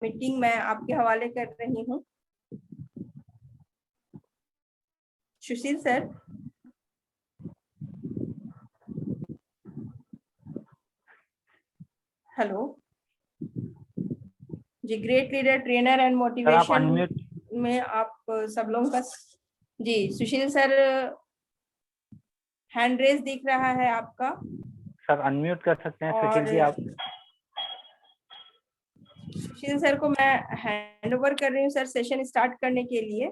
Meeting मैं आपके हवाले कर रही हूँ। सुशील सर। हेलो जी, great leader, trainer and motivation में आप सब लोगों का जी। सुशील सर, हैंड रेज दिख रहा है आपका। सर अनम्यूट कर सकते हैं सुशील जी आप। सुशील सर को मैं हैंड ओवर कर रही हूँ सर, सेशन स्टार्ट करने के लिए।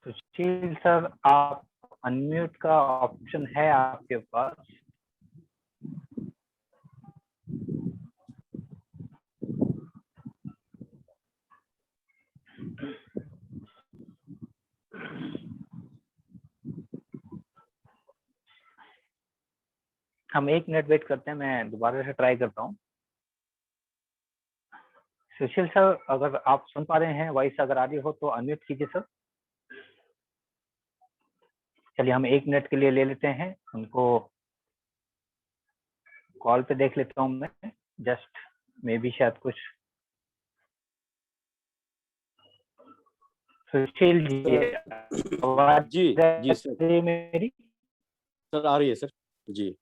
सुशील सर, आप अनम्यूट का ऑप्शन है आपके पास। हम 1 मिनट वेट करते हैं, मैं दोबारा से ट्राई करता हूँ। सुशील सर, अगर आप सुन पा रहे हैं, वॉइस अगर आ रही हो तो अनम्यूट कीजिए सर। चलिए हम 1 मिनट के लिए ले लेते हैं उनको, कॉल पे देख लेता हूँ मैं, जस्ट मे बी शायद कुछ। सुशील जी आवाज जी सर, मेरी सर आ रही है सर जी,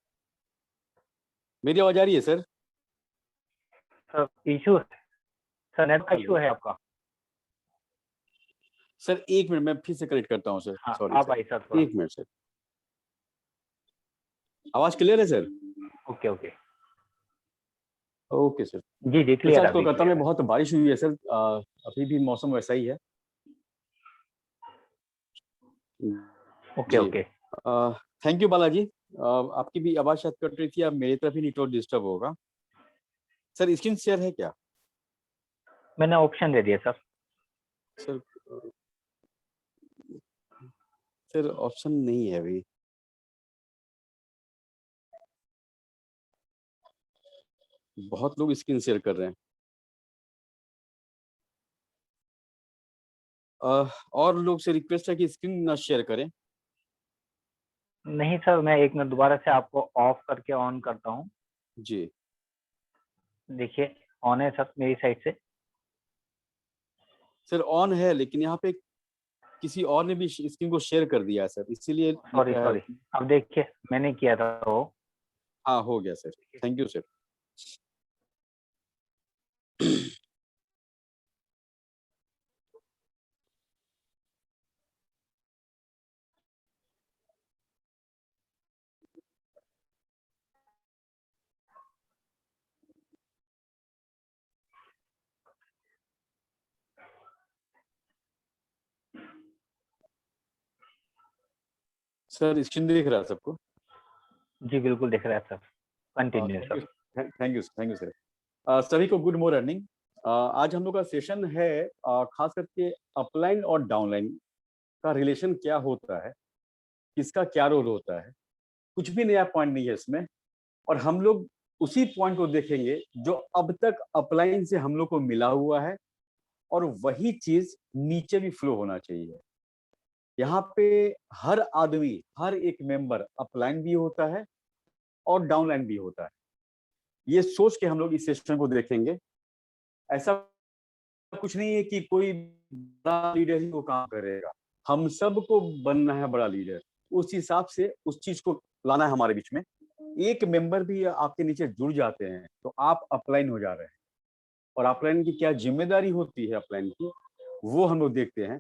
मेरी आवाज आ रही है sir. Sir issue, sir network issue है आपका। सर 1 मिनट, मैं फिर से कनेक्ट करता हूँ सर। हाँ, सॉरी आप सर, आई सर 1 मिनट सर। आवाज क्लियर है sir? Okay okay okay sir. जी जी, तो क्लियर सर है। कोलकाता में बहुत बारिश हुई है सर, अभी भी मौसम वैसा ही है। Okay okay. Thank you Balaji. आपकी भी आवाज शायद कट रही थी, अब मेरी तरफ ही नेटवर्क डिस्टर्ब होगा। सर स्क्रीन शेयर है क्या? मैंने ऑप्शन दे दिया सर। सर ऑप्शन नहीं है अभी। बहुत लोग स्क्रीन शेयर कर रहे हैं। और लोग से रिक्वेस्ट है कि स्क्रीन ना शेयर करें। नहीं सर, मैं 1 मिनट दोबारा से आपको ऑफ करके ऑन करता हूँ। जी देखिए ऑन है सर मेरी साइड से। सर ऑन है, लेकिन यहाँ पे किसी और ने भी स्क्रीन को शेयर कर दिया है सर, इसीलिए। सॉरी अब देखिए मैंने किया था वो। हाँ हो गया sir, thank you sir. Sir screen दिख रहा है सबको? जी बिल्कुल दिख रहा है sir, continue sir. Thank you sir. सभी को गुड मॉर्निंग। आज हम लोग का सेशन है खास करके अपलाइन और डाउनलाइन का रिलेशन क्या होता है, किसका क्या रोल होता है। कुछ भी नया पॉइंट नहीं है इसमें, और हम लोग उसी पॉइंट को देखेंगे जो अब तक अपलाइन से हम लोग को मिला हुआ है, और वही चीज नीचे भी फ्लो होना चाहिए। यहाँ पे हर आदमी, हर एक मेंबर अपलाइन भी होता है और डाउनलाइन भी होता है। ये सोच के हम लोग इस सेशन को देखेंगे। ऐसा कुछ नहीं है कि कोई बड़ा लीडर ही वो काम करेगा, हम सबको बनना है बड़ा लीडर। उस हिसाब से उस चीज को लाना है हमारे बीच में। एक मेंबर भी आपके नीचे जुड़ जाते हैं तो आप अपलाइन हो जा रहे हैं, और अपलाइन की क्या जिम्मेदारी होती है अपलाइन की, वो हम लोग देखते हैं।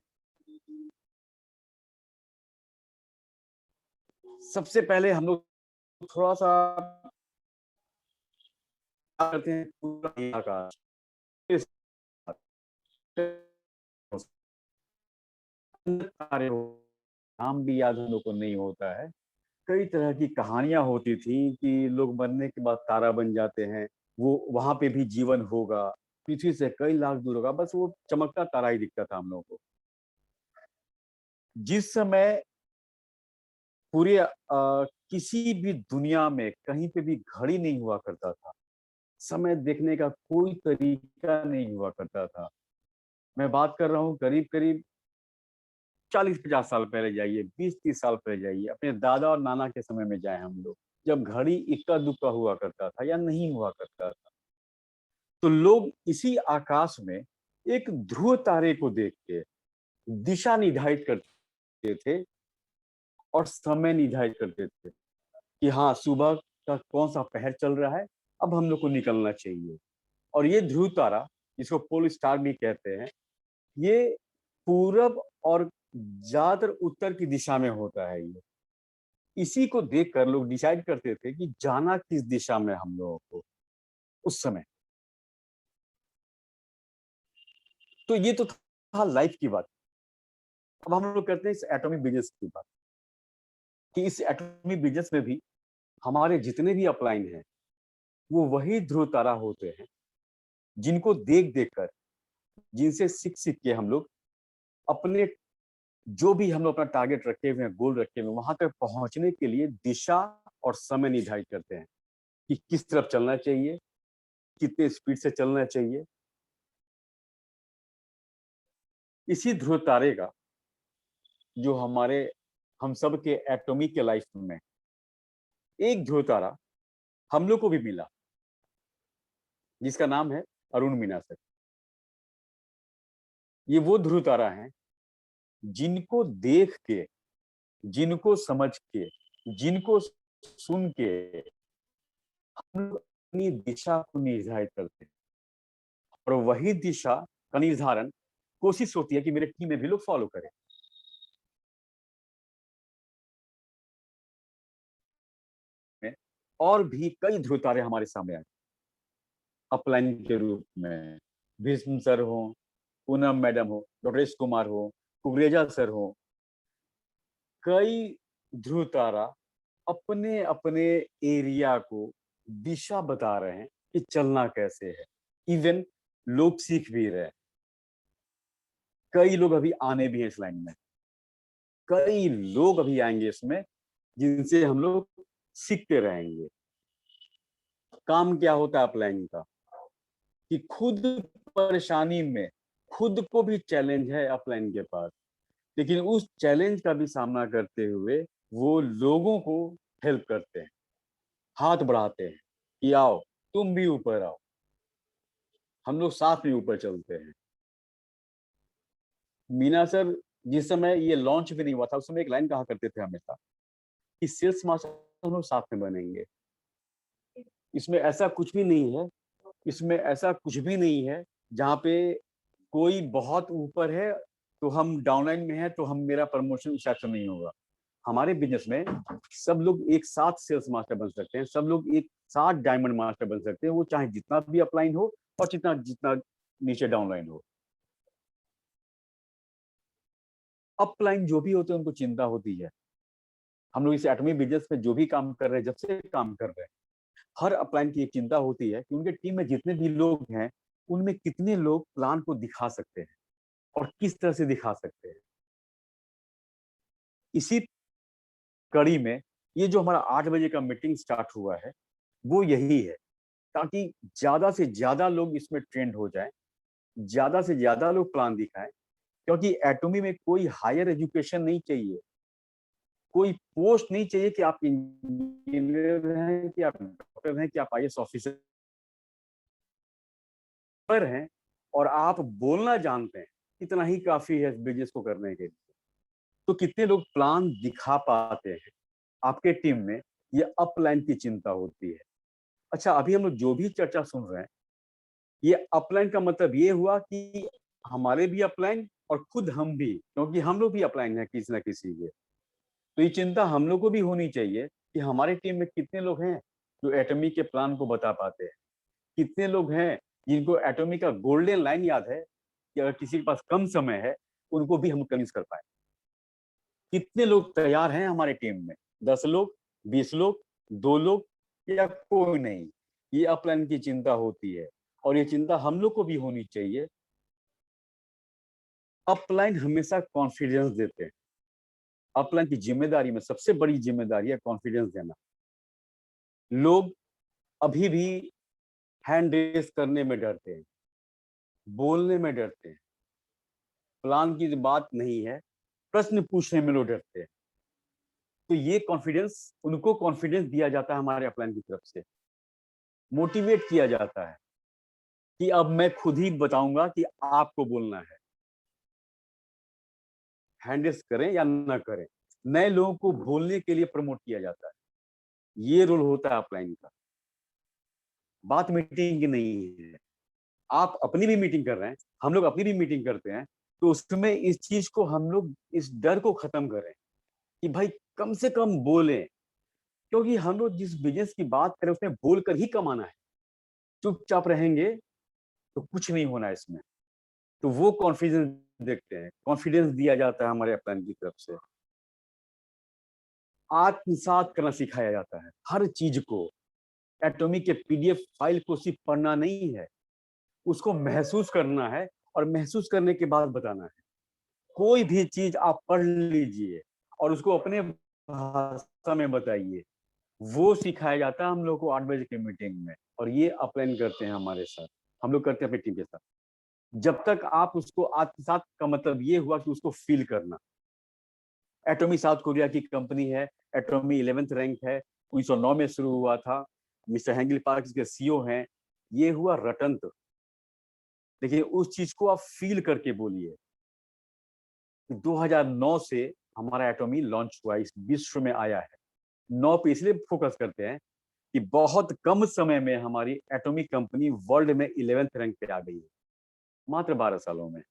सबसे पहले हम लोग थोड़ा सा करते हैं पूरा का नाम भी याद हम लोग को नहीं होता है। कई तरह की कहानियां होती थी कि लोग मरने के बाद तारा बन जाते हैं, वो वहां पे भी जीवन होगा, पृथ्वी से कई लाख दूर होगा, बस वो चमकता तारा ही दिखता था हम लोगों को। जिस समय पूरे किसी भी दुनिया में कहीं पे भी घड़ी नहीं हुआ करता था, समय देखने का कोई तरीका नहीं हुआ करता था। मैं बात कर रहा हूँ करीब करीब 40-50 साल पहले जाइए, 20-30 साल पहले जाइए, अपने दादा और नाना के समय में जाए हम लोग, जब घड़ी इक्का दुक्का हुआ करता था या नहीं हुआ करता था, तो लोग इसी आकाश में एक ध्रुव तारे को देख के दिशा निर्धारित करते थे और समय निर्धारित करते थे कि हाँ, सुबह का कौन सा पहर चल रहा है, अब हम लोग को निकलना चाहिए। और ये ध्रुव तारा, जिसको पोल स्टार भी कहते हैं, ये पूरब और ज्यादातर उत्तर की दिशा में होता है। ये इसी को देखकर लोग डिसाइड करते थे कि जाना किस दिशा में हम लोगों को उस समय। तो ये तो था लाइफ की बात। अब हम लोग करते हैं इस एटॉमिक बिजनेस की बात, कि इस एटॉमिक बिजनेस में भी हमारे जितने भी अपलाइन हैं, वो वही ध्रुव तारा होते हैं जिनको देख देख कर, जिनसे सीख सीख के हम लोग अपने जो भी हम लोग अपना टारगेट रखे हुए हैं, गोल रखे हुए हैं, वहां तक पहुंचने के लिए दिशा और समय निर्धारित करते हैं कि किस तरफ चलना चाहिए, कितने स्पीड से चलना चाहिए। इसी ध्रुव तारे का जो हम सब के एटॉमिक के लाइफ में एक ध्रुव तारा हम लोग को भी मिला, जिसका नाम है अरुण मीना सर। ये वो ध्रुव तारा है जिनको देख के, जिनको समझ के, जिनको सुन के हम लोग अपनी दिशा को निर्धारित करते हैं। और वही दिशा का निर्धारण कोशिश होती है कि मेरे टीम में भी लोग फॉलो करें। और भी कई ध्रुव तारे हमारे सामने आए अपलाइन के रूप में। भीष्म सर हो, पूनम मैडम हो, डॉक्टर एस कुमार हो, कुकरेजा सर हो, कई ध्रुव तारा अपने अपने एरिया को दिशा बता रहे हैं कि चलना कैसे है। इवन लोग सीख भी रहे हैं, कई लोग अभी आने भी हैं इस लाइन में, कई लोग अभी आएंगे इसमें जिनसे हम लोग सीखते रहेंगे। काम क्या होता है अपलाइन का, कि खुद परेशानी में खुद को भी चैलेंज है अपलाइन के पास, लेकिन उस चैलेंज का भी सामना करते हुए वो लोगों को हेल्प करते हैं, हाथ बढ़ाते हैं कि आओ तुम भी ऊपर आओ, हम लोग साथ में ऊपर चलते हैं। मीना सर जिस समय ये लॉन्च भी नहीं हुआ था, उस समय एक लाइन कहा करते थे हमेशा कि सेल्स मास्टर हम लोग साथ में बनेंगे। इसमें ऐसा कुछ भी नहीं है, इसमें ऐसा कुछ भी नहीं है जहाँ पे कोई बहुत ऊपर है तो हम डाउनलाइन में है तो हम मेरा प्रमोशन उस से नहीं होगा। हमारे बिजनेस में सब लोग एक साथ सेल्स मास्टर बन सकते हैं, सब लोग एक साथ डायमंड मास्टर बन सकते हैं, वो चाहे जितना भी अपलाइन हो और जितना जितना नीचे डाउनलाइन हो। अपलाइन जो भी होते हैं उनको चिंता होती है। हम लोग इस एटॉमिक बिजनेस में जो भी काम कर रहे हैं, जब से काम कर रहे हैं, हर अपलाइन की एक चिंता होती है कि उनके टीम में जितने भी लोग हैं उनमें कितने लोग प्लान को दिखा सकते हैं और किस तरह से दिखा सकते हैं। इसी कड़ी में ये जो हमारा 8 बजे का मीटिंग स्टार्ट हुआ है वो यही है, ताकि ज्यादा से ज्यादा लोग इसमें ट्रेंड हो जाएं, ज्यादा से ज्यादा लोग प्लान दिखाएं। क्योंकि एटॉमी में कोई हायर एजुकेशन नहीं चाहिए, कोई पोस्ट नहीं चाहिए कि आप इंजीनियर हैं, कि आप डॉक्टर हैं, कि आप आईएएस ऑफिसर हैं और आप बोलना जानते हैं, इतना ही काफी है बिजनेस को करने के लिए। तो कितने लोग प्लान दिखा पाते हैं आपके टीम में, ये अपलाइन की चिंता होती है। अच्छा, अभी हम लोग जो भी चर्चा सुन रहे हैं, ये अपलाइन का मतलब ये हुआ कि हमारे भी अपलाइन और खुद हम भी, क्योंकि हम लोग भी अपलाइन है किसी ना किसी के। तो ये चिंता हम लोग को भी होनी चाहिए कि हमारे टीम में कितने लोग हैं जो एटॉमी के प्लान को बता पाते हैं, कितने लोग हैं जिनको एटॉमी का गोल्डन लाइन याद है कि अगर किसी के पास कम समय है उनको भी हम कन्विंस कर पाए। कितने लोग तैयार हैं हमारे टीम में, 10 लोग, 20 लोग, 2 लोग या कोई नहीं। ये अपलाइन की चिंता होती है और ये चिंता हम लोग को भी होनी चाहिए। अपलाइन हमेशा कॉन्फिडेंस देते हैं। अपलाइन की जिम्मेदारी में सबसे बड़ी जिम्मेदारी है कॉन्फिडेंस देना। लोग अभी भी हैंड रेस करने में डरते हैं, बोलने में डरते हैं, प्लान की बात नहीं है, प्रश्न पूछने में लोग डरते हैं। तो ये कॉन्फिडेंस, उनको कॉन्फिडेंस दिया जाता है हमारे अपलाइन की तरफ से, मोटिवेट किया जाता है कि अब मैं खुद ही बताऊंगा कि आपको बोलना है, हैंडल्स करें या ना करें। नए लोगों को बोलने के लिए प्रमोट किया जाता है, ये रोल होता है अपलाइन का। बात मीटिंग की नहीं है, आप अपनी भी मीटिंग कर रहे हैं, हम लोग अपनी भी मीटिंग करते हैं, तो उसमें इस चीज को हम लोग इस डर को खत्म करें कि भाई कम से कम बोलें, क्योंकि हम लोग जिस बिजनेस की बात करें उसमें बोलकर ही कमाना है। चुपचाप रहेंगे तो कुछ नहीं होना है इसमें। तो वो कॉन्फिडेंस देखते हैं, कॉन्फिडेंस दिया जाता है हमारे अपलाइन की तरफ से। आत्मसात करना सिखाया जाता है हर चीज को। एटॉमिक के पीडीएफ फाइल को सिर्फ पढ़ना नहीं है, उसको महसूस करना है और महसूस करने के बाद बताना है। कोई भी चीज आप पढ़ लीजिए और उसको अपने भाषा में बताइए, वो सिखाया जाता है हम लोग को 8 बजे की मीटिंग में। और ये अपलाइन करते हैं हमारे साथ, हम लोग करते हैं अपनी टीम के साथ। जब तक आप उसको आत्मसात का मतलब ये हुआ कि उसको फील करना। एटॉमी साउथ कोरिया की कंपनी है, एटॉमी 11th रैंक है, 1909 में शुरू हुआ था। मिस्टर हेंगली पार्क के सीईओ हैं। ये हुआ रटंत। लेकिन उस चीज को आप फील करके बोलिए। 2009 से हमारा एटॉमी लॉन्च हुआ, इस विश्व में आया है। 9 पे इसलिए फोकस करते हैं कि बहुत कम समय में हमारी एटॉमिक कंपनी वर्ल्ड में 11th रैंक पे आ गई है। मात्र 12 सालों में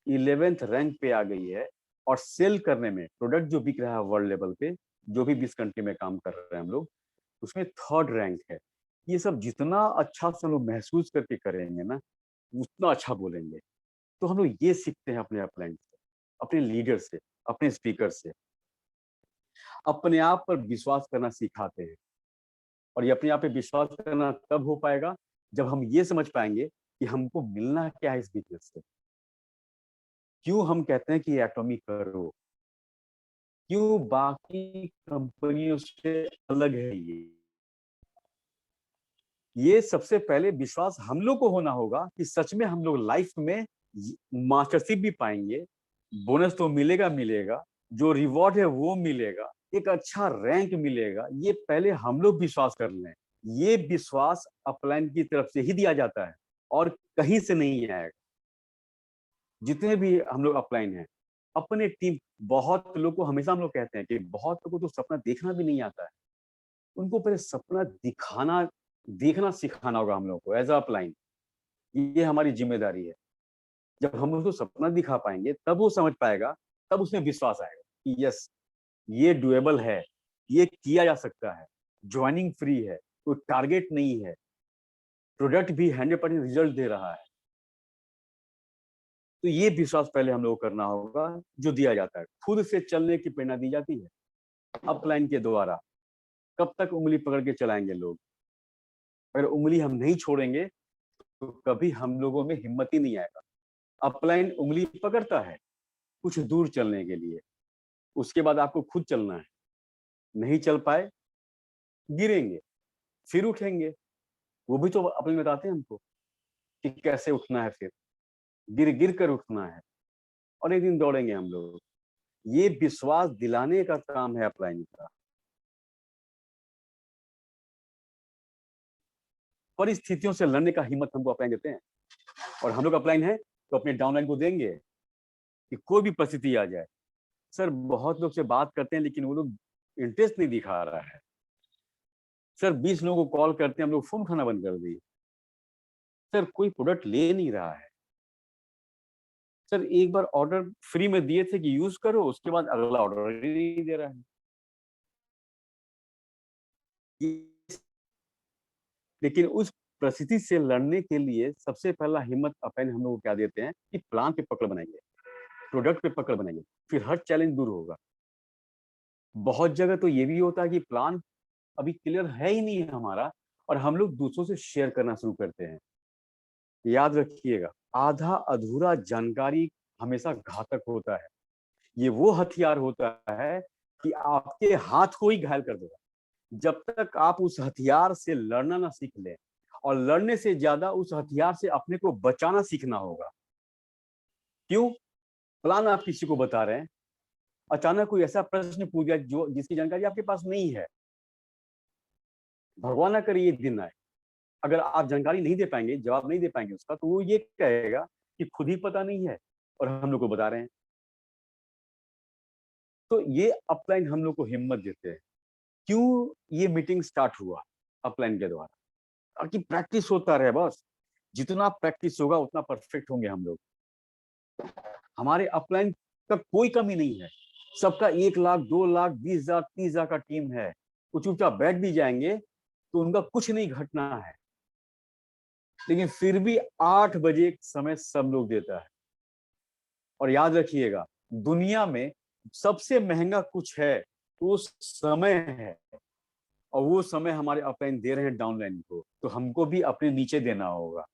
11th रैंक पे आ गई है। और सेल करने में, प्रोडक्ट जो बिक रहा है वर्ल्ड लेवल पे, जो भी 20 कंट्री में काम कर रहे हैं हम लोग, उसमें 3rd रैंक है। ये सब जितना अच्छा से लोग महसूस करके करेंगे ना, उतना अच्छा बोलेंगे। तो हम लोग ये सीखते हैं अपने अपलाइन से, अपने लीडर से, अपने स्पीकर से। अपने आप पर विश्वास करना सिखाते हैं। और ये अपने आप पे विश्वास करना तब हो पाएगा जब हम ये समझ पाएंगे कि हमको मिलना क्या है इस बिजनेस से। क्यों हम कहते हैं कि एटॉमी करो, क्यों बाकी कंपनियों से अलग है ये सबसे पहले विश्वास हम लोग को होना होगा कि सच में हम लोग लाइफ में मास्टरशिप भी पाएंगे, बोनस तो मिलेगा मिलेगा, जो रिवॉर्ड है वो मिलेगा, एक अच्छा रैंक मिलेगा। ये पहले हम लोग विश्वास कर लें। ये विश्वास अपलाइन की तरफ से ही दिया जाता है और कहीं से नहीं आएगा। जितने भी हम लोग अपलाइन हैं, अपने टीम, बहुत लोग को हमेशा हम लोग कहते हैं कि बहुत लोगों को तो सपना देखना भी नहीं आता है। उनको पहले सपना देखना सिखाना होगा हम लोग को एज अ अपलाइन। ये हमारी जिम्मेदारी है। जब हम उसको सपना दिखा पाएंगे तब वो समझ पाएगा, तब उसमें विश्वास आएगा कि यस, ये डुएबल है, ये किया जा सकता है, ज्वाइनिंग फ्री है, कोई टारगेट नहीं है, प्रोडक्ट भी 100% रिजल्ट दे रहा है। तो ये विश्वास पहले हम लोग को करना होगा, जो दिया जाता है। खुद से चलने की प्रेरणा दी जाती है अपलाइन के द्वारा। कब तक उंगली पकड़ के चलाएंगे लोग? अगर उंगली हम नहीं छोड़ेंगे तो कभी हम लोगों में हिम्मत ही नहीं आएगा। अपलाइन उंगली पकड़ता है कुछ दूर चलने के लिए, उसके बाद आपको खुद चलना है। नहीं चल पाए, गिरेंगे, फिर उठेंगे। वो भी तो अपने बताते हैं हमको कि कैसे उठना है, फिर गिर गिर कर उठना है और एक दिन दौड़ेंगे हम लोग। ये विश्वास दिलाने का काम है अपलाइन का। परिस्थितियों से लड़ने का हिम्मत हमको अपलाइन देते हैं। और हम लोग अपलाइन है तो अपने डाउनलाइन को देंगे कि कोई भी परिस्थिति आ जाए। सर बहुत लोग से बात करते हैं लेकिन वो लोग इंटरेस्ट नहीं दिखा रहा है। सर 20 लोगों को कॉल करते हैं, हम लोग फोन उठाना बंद कर दिए। सर कोई प्रोडक्ट ले नहीं रहा है। सर एक बार ऑर्डर फ्री में दिए थे कि यूज करो, उसके बाद अगला ऑर्डर नहीं दे रहा है। लेकिन उस परिस्थिति से लड़ने के लिए सबसे पहला हिम्मत अपने हम लोग को क्या देते हैं कि प्लान पे पकड़ बनाएंगे, प्रोडक्ट पे पकड़ बनाएंगे, फिर हर चैलेंज दूर होगा। बहुत जगह तो ये भी होता है कि प्लान अभी क्लियर है ही नहीं है हमारा और हम लोग दूसरों से शेयर करना शुरू करते हैं। याद रखिएगा, आधा अधूरा जानकारी हमेशा घातक होता है। ये वो हथियार होता है कि आपके हाथ को ही घायल कर देगा। जब तक आप उस हथियार से लड़ना ना सीख लें, और लड़ने से ज्यादा उस हथियार से अपने को बचाना सीखना होगा। क्यों? प्लान आप किसी को बता रहे हैं, अचानक कोई ऐसा प्रश्न पूछ दिया जो जिसकी जानकारी आपके पास नहीं है। भगवान ना करे ये दिन आए, अगर आप जानकारी नहीं दे पाएंगे, जवाब नहीं दे पाएंगे उसका, तो वो ये कहेगा कि खुद ही पता नहीं है और हम लोग को बता रहे हैं। तो ये अपलाइन हम लोग को हिम्मत देते हैं। क्यों ये मीटिंग स्टार्ट हुआ अपलाइन के द्वारा? ताकि प्रैक्टिस होता रहे बस। जितना प्रैक्टिस होगा उतना परफेक्ट होंगे हम लोग। हमारे अपलाइन का कोई कमी नहीं है। सबका 1 लाख, 2 लाख, 20,000, 30,000 का टीम है। वो चुपचाप बैठ भी जाएंगे तो उनका कुछ नहीं घटना है, लेकिन फिर भी 8 बजे समय सब लोग देता है। और याद रखिएगा, दुनिया में सबसे महंगा कुछ है तो समय है, और वो समय हमारे अपलाइन दे रहे हैं डाउनलाइन को, तो हमको भी अपने नीचे देना होगा।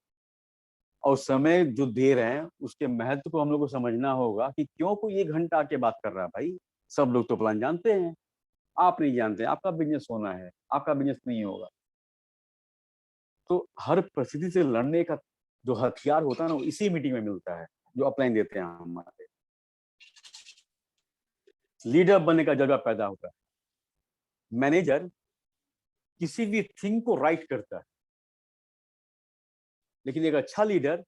और समय जो दे रहे हैं उसके महत्व को हम लोग को समझना होगा कि क्यों कोई 1 घंटा आके बात कर रहा है। भाई सब लोग तो प्लान जानते हैं, आप नहीं जानते। आपका बिजनेस होना है, आपका बिजनेस नहीं होगा। तो हर परिस्थिति से लड़ने का जो हथियार होता है ना, वो इसी मीटिंग में मिलता है जो अपलाइन देते हैं हमारे। लीडर बनने का जगह पैदा होता है। मैनेजर किसी भी थिंग को राइट करता है, लेकिन एक अच्छा लीडर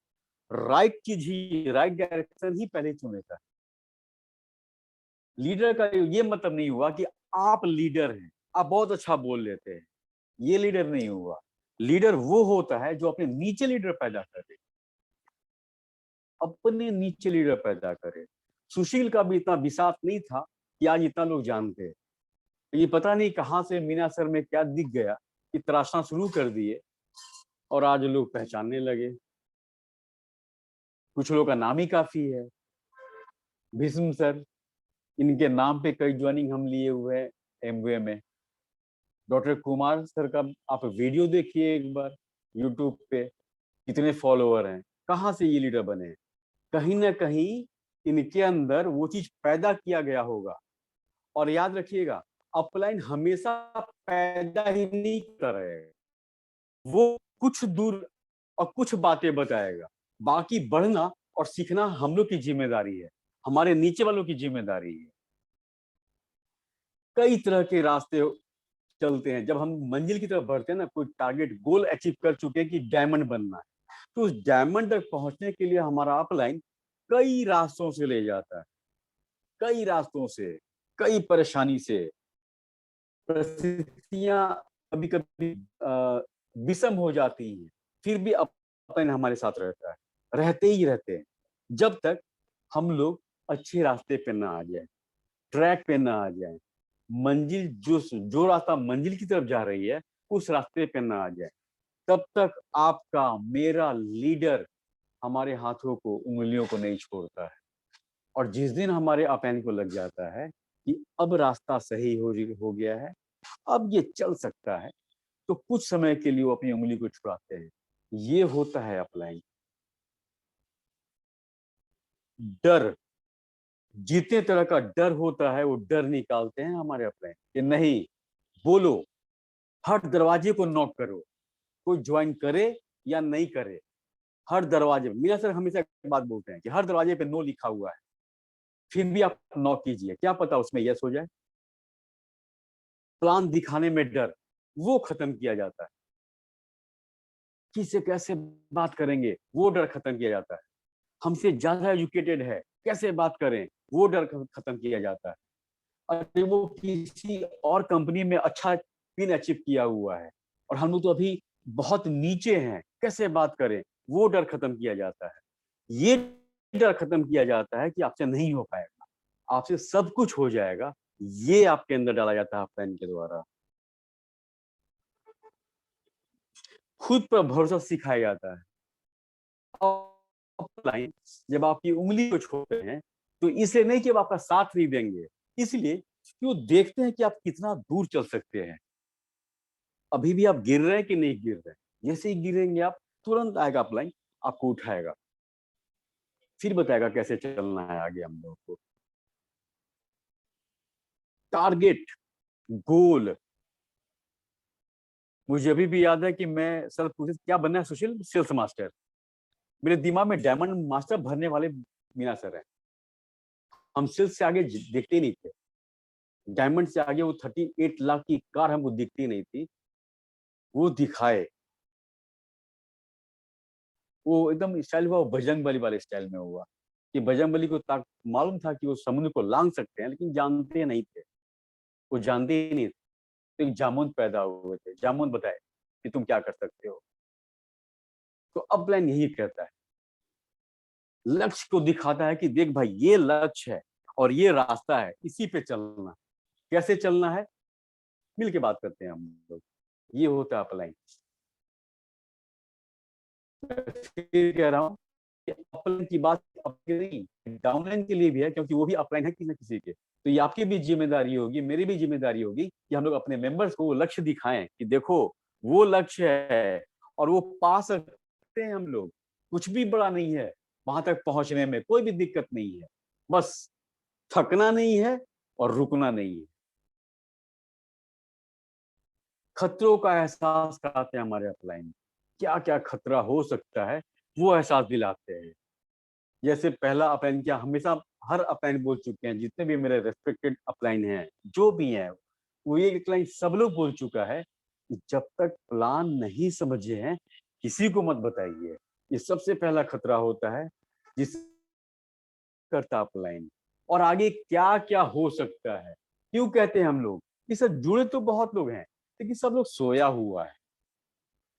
राइट चीज ही, राइट डायरेक्शन ही पहले चुन लेता है। लीडर का ये मतलब नहीं हुआ कि आप लीडर हैं, आप बहुत अच्छा बोल लेते हैं, ये लीडर नहीं हुआ। लीडर वो होता है जो अपने नीचे लीडर पैदा करे, अपने नीचे लीडर पैदा करे। सुशील का भी इतना बिसात नहीं था कि आज इतना लोग जानते हैं। ये पता नहीं कहां से मीना सर में क्या दिख गया कि तराशना शुरू कर दिए और आज लोग पहचानने लगे। कुछ लोगों का नाम ही काफी है, भीष्म सर, इनके नाम पे कई ज्वाइनिंग हम लिए हुए हैं एमवे में। डॉक्टर कुमार सर का आप वीडियो देखिए एक बार यूट्यूब पे, कितने फॉलोअर हैं, कहाँ से ये लीडर बने हैं। कहीं ना कहीं इनके अंदर वो चीज पैदा किया गया होगा। और याद रखिएगा, अपलाइन हमेशा पैदा ही नहीं कर रहे हैं, वो कुछ दूर और कुछ बातें बताएगा। बाकी बढ़ना और सीखना हम लोग की जिम्मेदारी है, हमारे नीचे वालों की जिम्मेदारी है। कई तरह के रास्ते चलते हैं। जब हम मंजिल की तरफ बढ़ते हैं ना, कोई टारगेट गोल अचीव कर चुके हैं कि डायमंड बनना है, तो उस डायमंड तक पहुंचने के लिए हमारा अपलाइन कई रास्तों से ले जाता है, कई रास्तों से, कई परेशानी से। परिस्थितियां कभी कभी विषम हो जाती हैं, फिर भी अपलाइन हमारे साथ रहता है, रहते ही रहते हैं, जब तक हम लोग अच्छे रास्ते पे ना आ जाए, ट्रैक पे ना आ जाए, मंजिल जो रास्ता मंजिल की तरफ जा रही है उस रास्ते पे ना आ जाए, तब तक आपका मेरा लीडर हमारे हाथों को, उंगलियों को नहीं छोड़ता है। और जिस दिन हमारे अपलाइन को लग जाता है कि अब रास्ता सही हो गया है, अब ये चल सकता है, तो कुछ समय के लिए वो अपनी उंगली को छुड़ाते हैं। ये होता है अपलाइन। डर, जितने तरह का डर होता है वो डर निकालते हैं हमारे अपलाइन कि नहीं, बोलो, हर दरवाजे को नॉक करो, कोई ज्वाइन करे या नहीं करे, हर दरवाजे। मीरा सर हमेशा एक बात बोलते हैं कि हर दरवाजे पे नो लिखा हुआ है, फिर भी आप नॉक कीजिए, क्या पता उसमें यस हो जाए। प्लान दिखाने में डर, वो खत्म किया जाता है। किससे कैसे बात करेंगे, वो डर खत्म किया जाता है। हमसे ज्यादा एजुकेटेड है, कैसे बात करें, वो डर खत्म किया जाता है। अरे वो किसी और कंपनी में अच्छा पिन अचीव किया हुआ है और हम लोग तो अभी बहुत नीचे हैं, कैसे बात करें, वो डर खत्म किया जाता है। ये डर खत्म किया जाता है कि आपसे नहीं हो पाएगा, आपसे सब कुछ हो जाएगा, ये आपके अंदर डाला जाता है अपलाइन के द्वारा। खुद पर भरोसा सिखाया जाता है। अपलाइन जब आपकी उंगली को छोड़ते हैं तो इसलिए नहीं कि वो आपका साथ नहीं देंगे, इसलिए कि वो देखते हैं कि आप कितना दूर चल सकते हैं। अभी भी आप गिर रहे हैं कि नहीं गिर रहे हैं, जैसे ही गिरेंगे आप, तुरंत आएगा अपलाइन, आपको उठाएगा, फिर बताएगा कैसे चलना है आगे हम लोगों को। टारगेट, गोल, मुझे अभी भी याद है कि मैं सर पूछे क्या बनना है सुशील, सेल्स मास्टर। मेरे दिमाग में डायमंड मास्टर भरने वाले मीना सर है। हम सेल्स से आगे देखते ही नहीं थे। डायमंड से आगे वो 38 लाख की कार हमको दिखती नहीं थी, वो दिखाए। वो एकदम स्टाइल हुआ, बजरंगबली वाले स्टाइल में हुआ कि बजरंगबली को मालूम था कि वो समुद्र को लांग सकते हैं, लेकिन जानते नहीं थे, वो जानते ही नहीं थे। तो एक जामुन पैदा हुए थे, जामुन बताए कि तुम क्या कर सकते हो। तो अपलाइन यही कहता है, लक्ष्य को दिखाता है कि देख भाई ये लक्ष्य है और ये रास्ता है, इसी पे चलना। कैसे चलना है, मिल के बात करते हैं हम लोग। ये होता है अपलाइन। फिर कह रहा हूँ कि अपलाइन की बात आपके नहीं, डाउनलाइन के लिए भी है, क्योंकि वो भी अपलाइन है किसी न किसी के। तो ये आपकी भी जिम्मेदारी होगी, मेरी भी जिम्मेदारी होगी कि हम लोग अपने मेंबर्स को वो लक्ष्य दिखाएं कि देखो वो लक्ष्य है और वो पा सकते हैं हम लोग। कुछ भी बड़ा नहीं है, वहां तक पहुंचने में कोई भी दिक्कत नहीं है, बस थकना नहीं है और रुकना नहीं है। खतरों का एहसास कराते हैं हमारे अपलाइन, क्या क्या खतरा हो सकता है वो एहसास दिलाते हैं। जैसे पहला अपलाइन क्या, हमेशा हर अपलाइन बोल चुके हैं, जितने भी मेरे रेस्पेक्टेड अपलाइन हैं जो भी हैं, वो ये अपलाइन सब लोग बोल चुका है कि जब तक प्लान नहीं समझे हैं किसी को मत बताइए। ये सबसे पहला खतरा होता है जिस करता अपलाइन। और आगे क्या क्या हो सकता है, क्यों कहते हैं हम लोग, इससे जुड़े तो बहुत लोग हैं लेकिन सब लोग सोया हुआ है।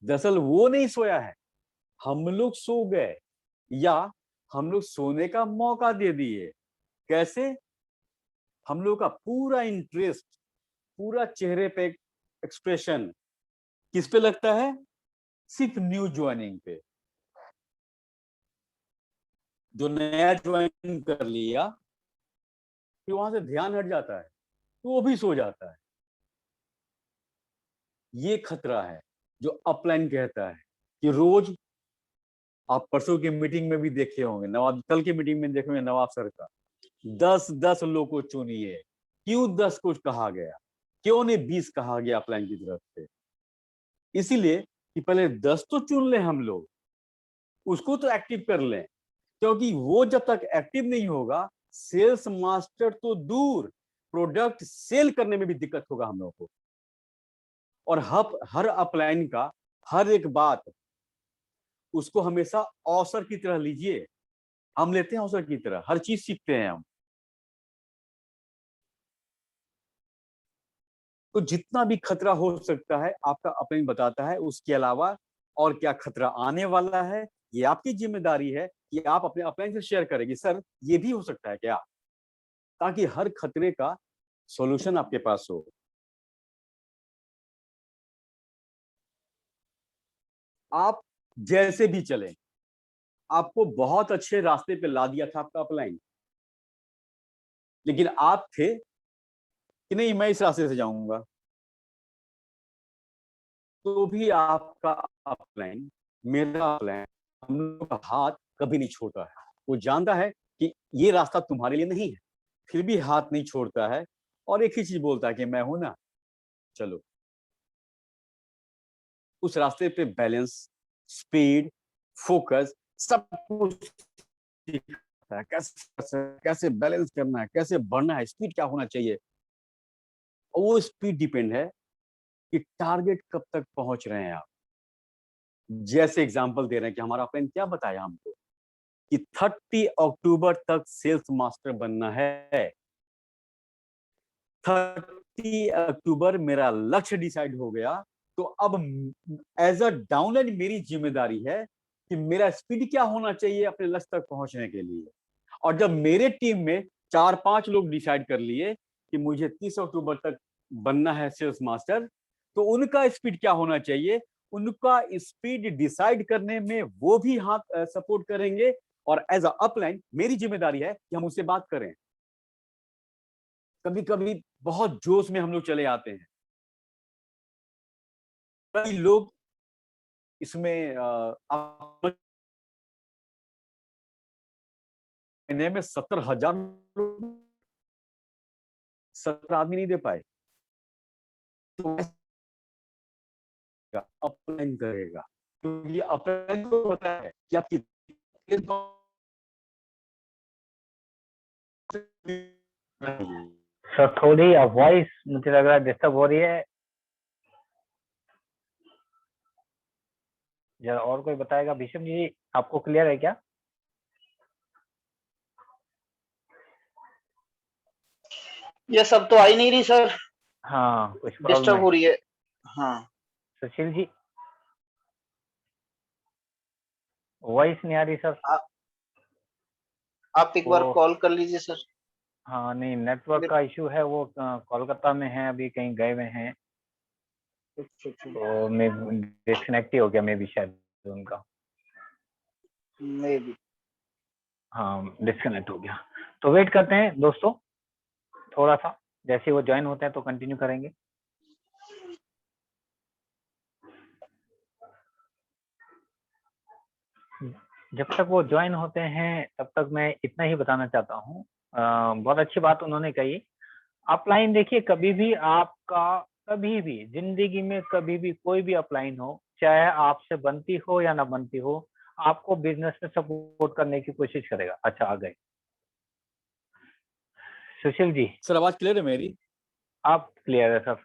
दरअसल वो नहीं सोया है, हम लोग सो गए या हम लोग सोने का मौका दे दिए। कैसे, हम लोग का पूरा इंटरेस्ट, पूरा चेहरे पे एक्सप्रेशन किस पे लगता है, सिर्फ न्यू ज्वाइनिंग पे। जो नया ज्वाइन कर लिया फिर वहां से ध्यान हट जाता है तो वो भी सो जाता है। ये खतरा है जो अपलाइन कहता है कि रोज, आप परसों की मीटिंग में भी देखे होंगे, नवाब कल की मीटिंग में देखे होंगे नवाब सर का, 10-10 लोग को चुनिए। क्यों 10 को कहा गया, क्यों नहीं 20 कहा गया अपलाइन की तरफ से? इसीलिए कि पहले 10 तो चुन लें हम लोग, उसको तो एक्टिव कर लें, क्योंकि वो जब तक एक्टिव नहीं होगा, सेल्स मास्टर तो दूर, प्रोडक्ट सेल करने में भी दिक्कत होगा हम लोगों को। और हर अपलाइन का हर एक बात उसको हमेशा अवसर की तरह लीजिए। हम लेते हैं अवसर की तरह, हर चीज सीखते हैं हम। तो जितना भी खतरा हो सकता है आपका अपलाइन बताता है, उसके अलावा और क्या खतरा आने वाला है, ये आपकी जिम्मेदारी है कि आप अपने अपलाइन से शेयर करेंगे, सर ये भी हो सकता है क्या, ताकि हर खतरे का सॉल्यूशन आपके पास हो। आप जैसे भी चलें, आपको बहुत अच्छे रास्ते पे ला दिया था आपका अपलाइन, लेकिन आप थे कि नहीं मैं इस रास्ते से जाऊंगा, तो भी आपका अपलाइन, मेरा अपलाइन, हम लोग का हाथ कभी नहीं छोड़ता है। वो जानता है कि ये रास्ता तुम्हारे लिए नहीं है, फिर भी हाथ नहीं छोड़ता है और एक ही चीज बोलता है कि मैं हूं ना, चलो। उस रास्ते पे बैलेंस, स्पीड, फोकस सब कुछ सिखाता है। कैसे कैसे बैलेंस करना है, कैसे बढ़ना है, स्पीड क्या होना चाहिए। और वो स्पीड डिपेंड है कि टारगेट कब तक पहुंच रहे हैं आप। जैसे एग्जांपल दे रहे हैं कि हमारा प्लान क्या बताया हमको कि 30 अक्टूबर तक सेल्स मास्टर बनना है। 30 अक्टूबर मेरा लक्ष्य डिसाइड हो गया, तो अब एज अ डाउनलाइन मेरी जिम्मेदारी है कि मेरा स्पीड क्या होना चाहिए अपने लक्ष्य तक पहुंचने के लिए। और जब मेरे टीम में 4-5 लोग डिसाइड कर लिए कि मुझे 30 अक्टूबर तक बनना है सेल्स मास्टर, तो उनका स्पीड क्या होना चाहिए, उनका स्पीड डिसाइड करने में वो भी हाथ सपोर्ट करेंगे। और एज अ अपलाइन मेरी जिम्मेदारी है कि हम उससे बात करें। कभी कभी बहुत जोश में हम लोग चले आते हैं, कई लोग इसमें महीने में 70,000 70 आदमी नहीं दे पाए, तो अपलाइन करेगा। तो ये अपलाइन को पता है कि आपकी सर थोड़ी वॉइस मुझे लग रहा है डिस्टर्ब हो रही है, जरा और कोई बताएगा? भीष्म जी आपको क्लियर है क्या? ये सब तो आ ही नहीं रही सर, हाँ कुछ प्रॉब्लम डिस्टर्ब हो है। रही है। हाँ, सुशील जी वॉइस नहीं आ रही सर। आप एक बार वो कॉल कर लीजिए सर। हाँ नहीं, नेटवर्क का इशू है, वो कोलकाता में है, अभी कहीं गए हुए हैं, तो मैं डिस्कनेक्ट ही हो गया, मैं भी शायद उनका, मे बी। हाँ डिस्कनेक्ट हो गया। तो वेट करते हैं दोस्तों थोड़ा सा, जैसे वो ज्वाइन होते हैं तो कंटिन्यू करेंगे। जब तक वो ज्वाइन होते हैं तब तक मैं इतना ही बताना चाहता हूँ, बहुत अच्छी बात उन्होंने कही। अपलाइन देखिए, कभी भी आपका, कभी भी जिंदगी में कभी भी कोई भी अपलाइन हो, चाहे आपसे बनती हो या ना बनती हो, आपको बिजनेस में सपोर्ट करने की कोशिश करेगा। अच्छा आ गए सुशील जी। सर आवाज क्लियर है मेरी? आप क्लियर है सर,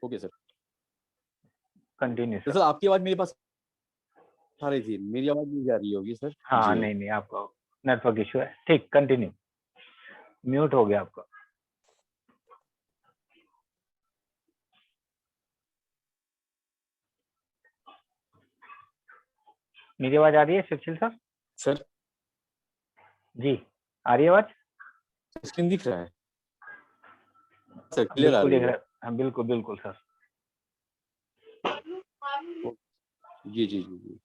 ओके सर। कंटिन्यू तो सर। सर आपकी आवाज मेरे पास आ रही थी, मेरी आवाज नहीं जा रही होगी सर? हाँ जी नहीं नहीं, आपका नेटवर्क इशू है, ठीक कंटिन्यू। म्यूट हो गया आपका। मेरी आवाज आ रही है सुशील सर? सर जी आ रही है आवाज? स्क्रीन दिख रहा है सर, क्लियर आ बिल्कुल रही दिख है? रहा है, हाँ बिल्कुल बिल्कुल सर। जी जी जी जी।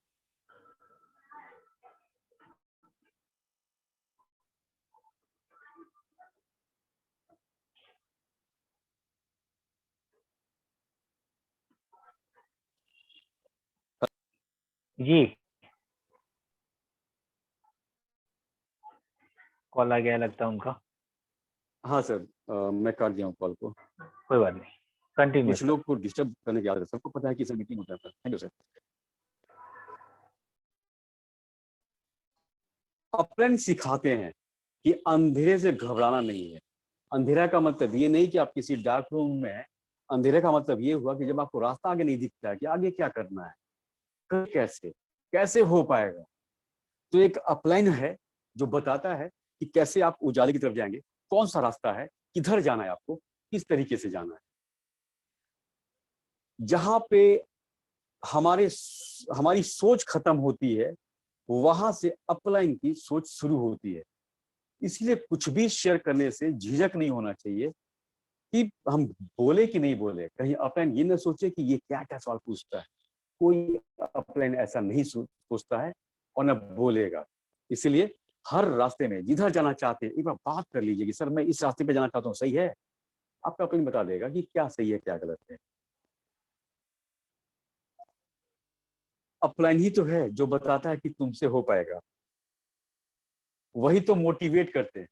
जी कॉल आ गया लगता है उनका। हाँ सर, मैं काट दिया हूँ कॉल को। कोई बात नहीं, कंटिन्यू कुछ सर। लोग को डिस्टर्ब करने की आदत है, सबको पता है कि सर मीटिंग होता है sir. Thank you sir. Upline सिखाते हैं कि अंधेरे से घबराना नहीं है। अंधेरा का मतलब ये नहीं कि आप किसी डार्क रूम में हैं। अंधेरे का मतलब ये हुआ कि जब आपको रास्ता आगे नहीं दिखता है कि आगे क्या करना है, कैसे कैसे हो पाएगा, तो एक अपलाइन है जो बताता है कि कैसे आप उजाले की तरफ जाएंगे, कौन सा रास्ता है, किधर जाना है आपको, किस तरीके से जाना है। जहां पे हमारी सोच खत्म होती है, वहां से अपलाइन की सोच शुरू होती है। इसलिए कुछ भी शेयर करने से झिझक नहीं होना चाहिए कि हम बोले कि नहीं बोले, कहीं अपलाइन ये ना सोचे कि ये क्या क्या सवाल पूछता है। कोई अपलाइन ऐसा नहीं सोचता है और न बोलेगा। इसलिए हर रास्ते में जिधर जाना चाहते हैं एक बार बात कर लीजिए कि सर मैं इस रास्ते पे जाना चाहता हूँ, सही है? आपका अपलाइन बता देगा कि क्या सही है क्या गलत है। अपलाइन ही तो है जो बताता है कि तुमसे हो पाएगा। वही तो मोटिवेट करते हैं।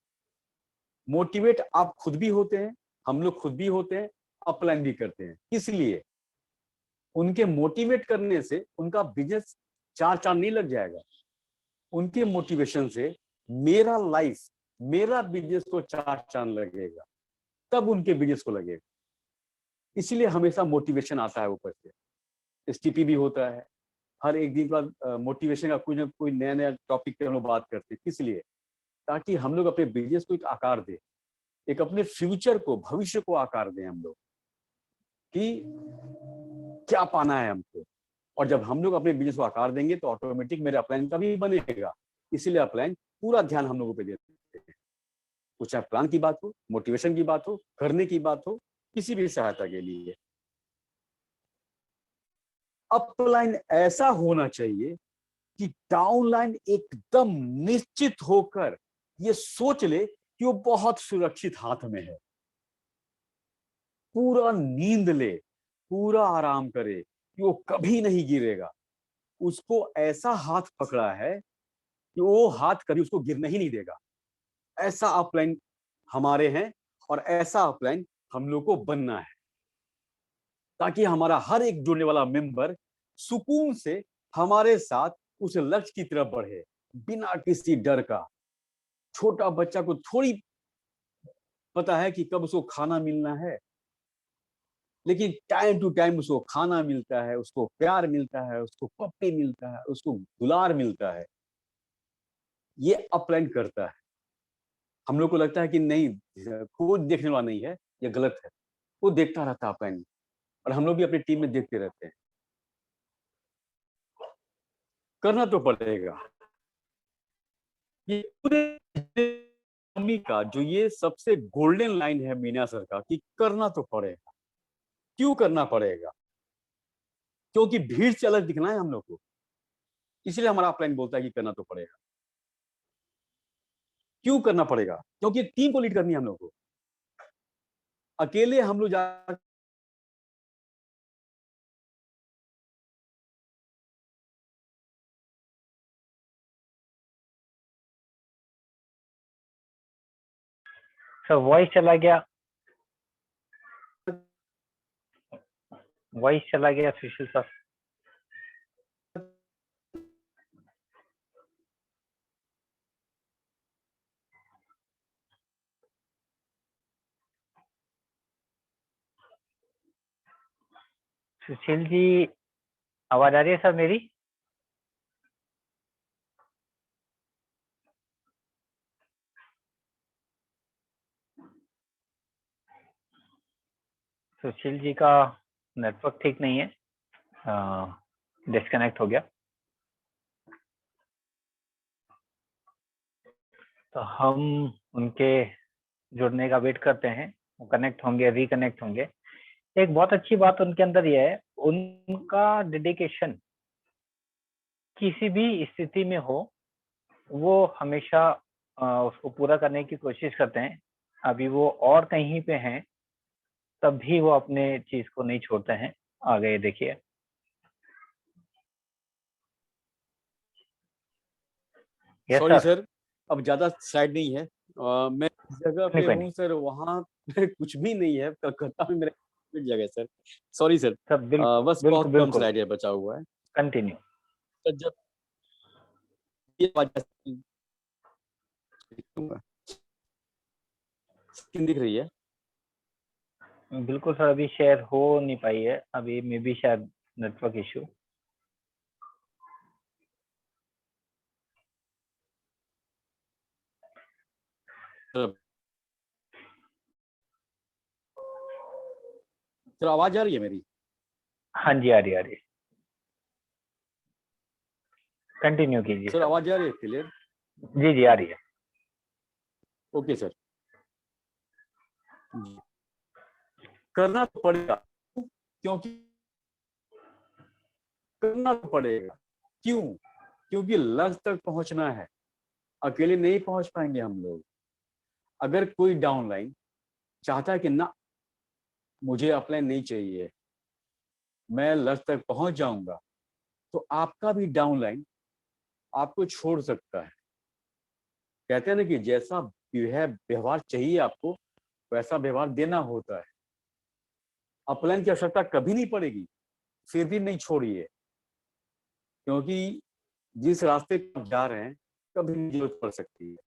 मोटिवेट आप खुद भी होते हैं, हम लोग खुद भी होते हैं, अपलाइन भी करते हैं। इसलिए उनके मोटिवेट करने से उनका बिजनेस चार चांद नहीं लग जाएगा। उनके मोटिवेशन से मेरा लाइफ, मेरा बिजनेस को चार चांद लगेगा, तब उनके बिजनेस को लगेगा। इसलिए हमेशा मोटिवेशन आता है ऊपर से। एसटीपी भी होता है, हर एक दिन बाद मोटिवेशन का कोई ना कोई नया नया टॉपिक पे हम लोग बात करते हैं। किस लिए? ताकि हम लोग अपने बिजनेस को एक आकार दें, एक अपने फ्यूचर को, भविष्य को आकार दें हम लोग कि क्या पाना है हमको। और जब हम लोग अपने बिजनेस को आकार देंगे तो ऑटोमेटिक मेरे अपलाइन का भी बनेगा। इसीलिए अपलाइन पूरा ध्यान हम लोगों पे देते हैं। वो चाहे प्लान की बात हो, मोटिवेशन की बात हो, करने की बात हो, किसी भी सहायता के लिए अपलाइन ऐसा होना चाहिए कि डाउनलाइन एकदम निश्चित होकर ये सोच ले कि वो बहुत सुरक्षित हाथ में है, पूरा नींद ले, पूरा आराम करे कि वो कभी नहीं गिरेगा। उसको ऐसा हाथ पकड़ा है कि वो हाथ कभी उसको गिरने ही नहीं देगा। ऐसा अपलाइन हमारे हैं और ऐसा अपलाइन हम लोग को बनना है, ताकि हमारा हर एक जुड़ने वाला मेंबर सुकून से हमारे साथ उस लक्ष्य की तरफ बढ़े, बिना किसी डर का। छोटा बच्चा को थोड़ी पता है कि कब उसको खाना मिलना है, लेकिन टाइम टू टाइम उसको खाना मिलता है, उसको प्यार मिलता है, उसको पप्पी मिलता है, उसको दुलार मिलता है। ये अपलाइन करता है। हम लोग को लगता है कि नहीं, कोई देखने वाला नहीं है, ये गलत है। वो देखता रहता है अपलाइन, और हम लोग भी अपनी टीम में देखते रहते हैं। करना तो पड़ेगा। ये पूरे कमी का जो ये सबसे गोल्डन लाइन है मीना सर का, कि करना तो पड़ेगा। क्यों करना पड़ेगा? क्योंकि भीड़ से अलग दिखना है हम लोग को, इसलिए हमारा अपलाइन बोलता है कि करना तो पड़ेगा। क्यों करना पड़ेगा? क्योंकि टीम को लीड करनी है हम लोग को। अकेले हम लोग जा सर वॉइस चला गया, वॉइस चला गया सुशील सर। सुशील जी आवाज आ रही है सर मेरी? सुशील जी का नेटवर्क ठीक नहीं है, डिस्कनेक्ट हो गया। तो हम उनके जुड़ने का वेट करते हैं, वो कनेक्ट होंगे, रिकनेक्ट होंगे। एक बहुत अच्छी बात उनके अंदर यह है, उनका डेडिकेशन किसी भी स्थिति में हो, वो हमेशा उसको पूरा करने की कोशिश करते हैं। अभी वो और कहीं पे हैं, तब भी वो अपने चीज को नहीं छोड़ते हैं। आगे देखिए। Yes sorry sir. सर, अब ज्यादा स्लाइड नहीं है। मैं इस जगह पे कोई नहीं हूँ सर, वहाँ कुछ भी नहीं है। कलकत्ता में मेरा favorite जगह है सर। सॉरी सर, सर, बस बिल्कुल बहुत कम बिल्कुल स्लाइड है बचा हुआ है। कंटिन्यू। सर जब ये स्क्रीन दिख रही है? बिल्कुल सर, अभी शेयर हो नहीं पाई है, अभी मे बी शायद नेटवर्क इशू। सर आवाज आ रही है मेरी? हाँ जी, आ रही है। कंटिन्यू कीजिए सर सर। आवाज आ रही है क्लियर? जी जी, आ रही है। Okay sir. करना तो पड़ेगा, क्योंकि करना तो पड़ेगा। क्यों? क्योंकि लक्ष्य तक पहुंचना है। अकेले नहीं पहुंच पाएंगे हम लोग। अगर कोई डाउनलाइन चाहता है कि ना, मुझे अपलाइन नहीं चाहिए, मैं लक्ष्य तक पहुंच जाऊंगा, तो आपका भी डाउनलाइन आपको छोड़ सकता है। कहते हैं ना कि जैसा व्यवहार चाहिए आपको, वैसा व्यवहार देना होता है। अपलाइन की आवश्यकता कभी नहीं पड़ेगी, फिर भी नहीं छोड़िए, क्योंकि जिस रास्ते पर आप जा रहे हैं कभी भी जरूरत पड़ सकती है।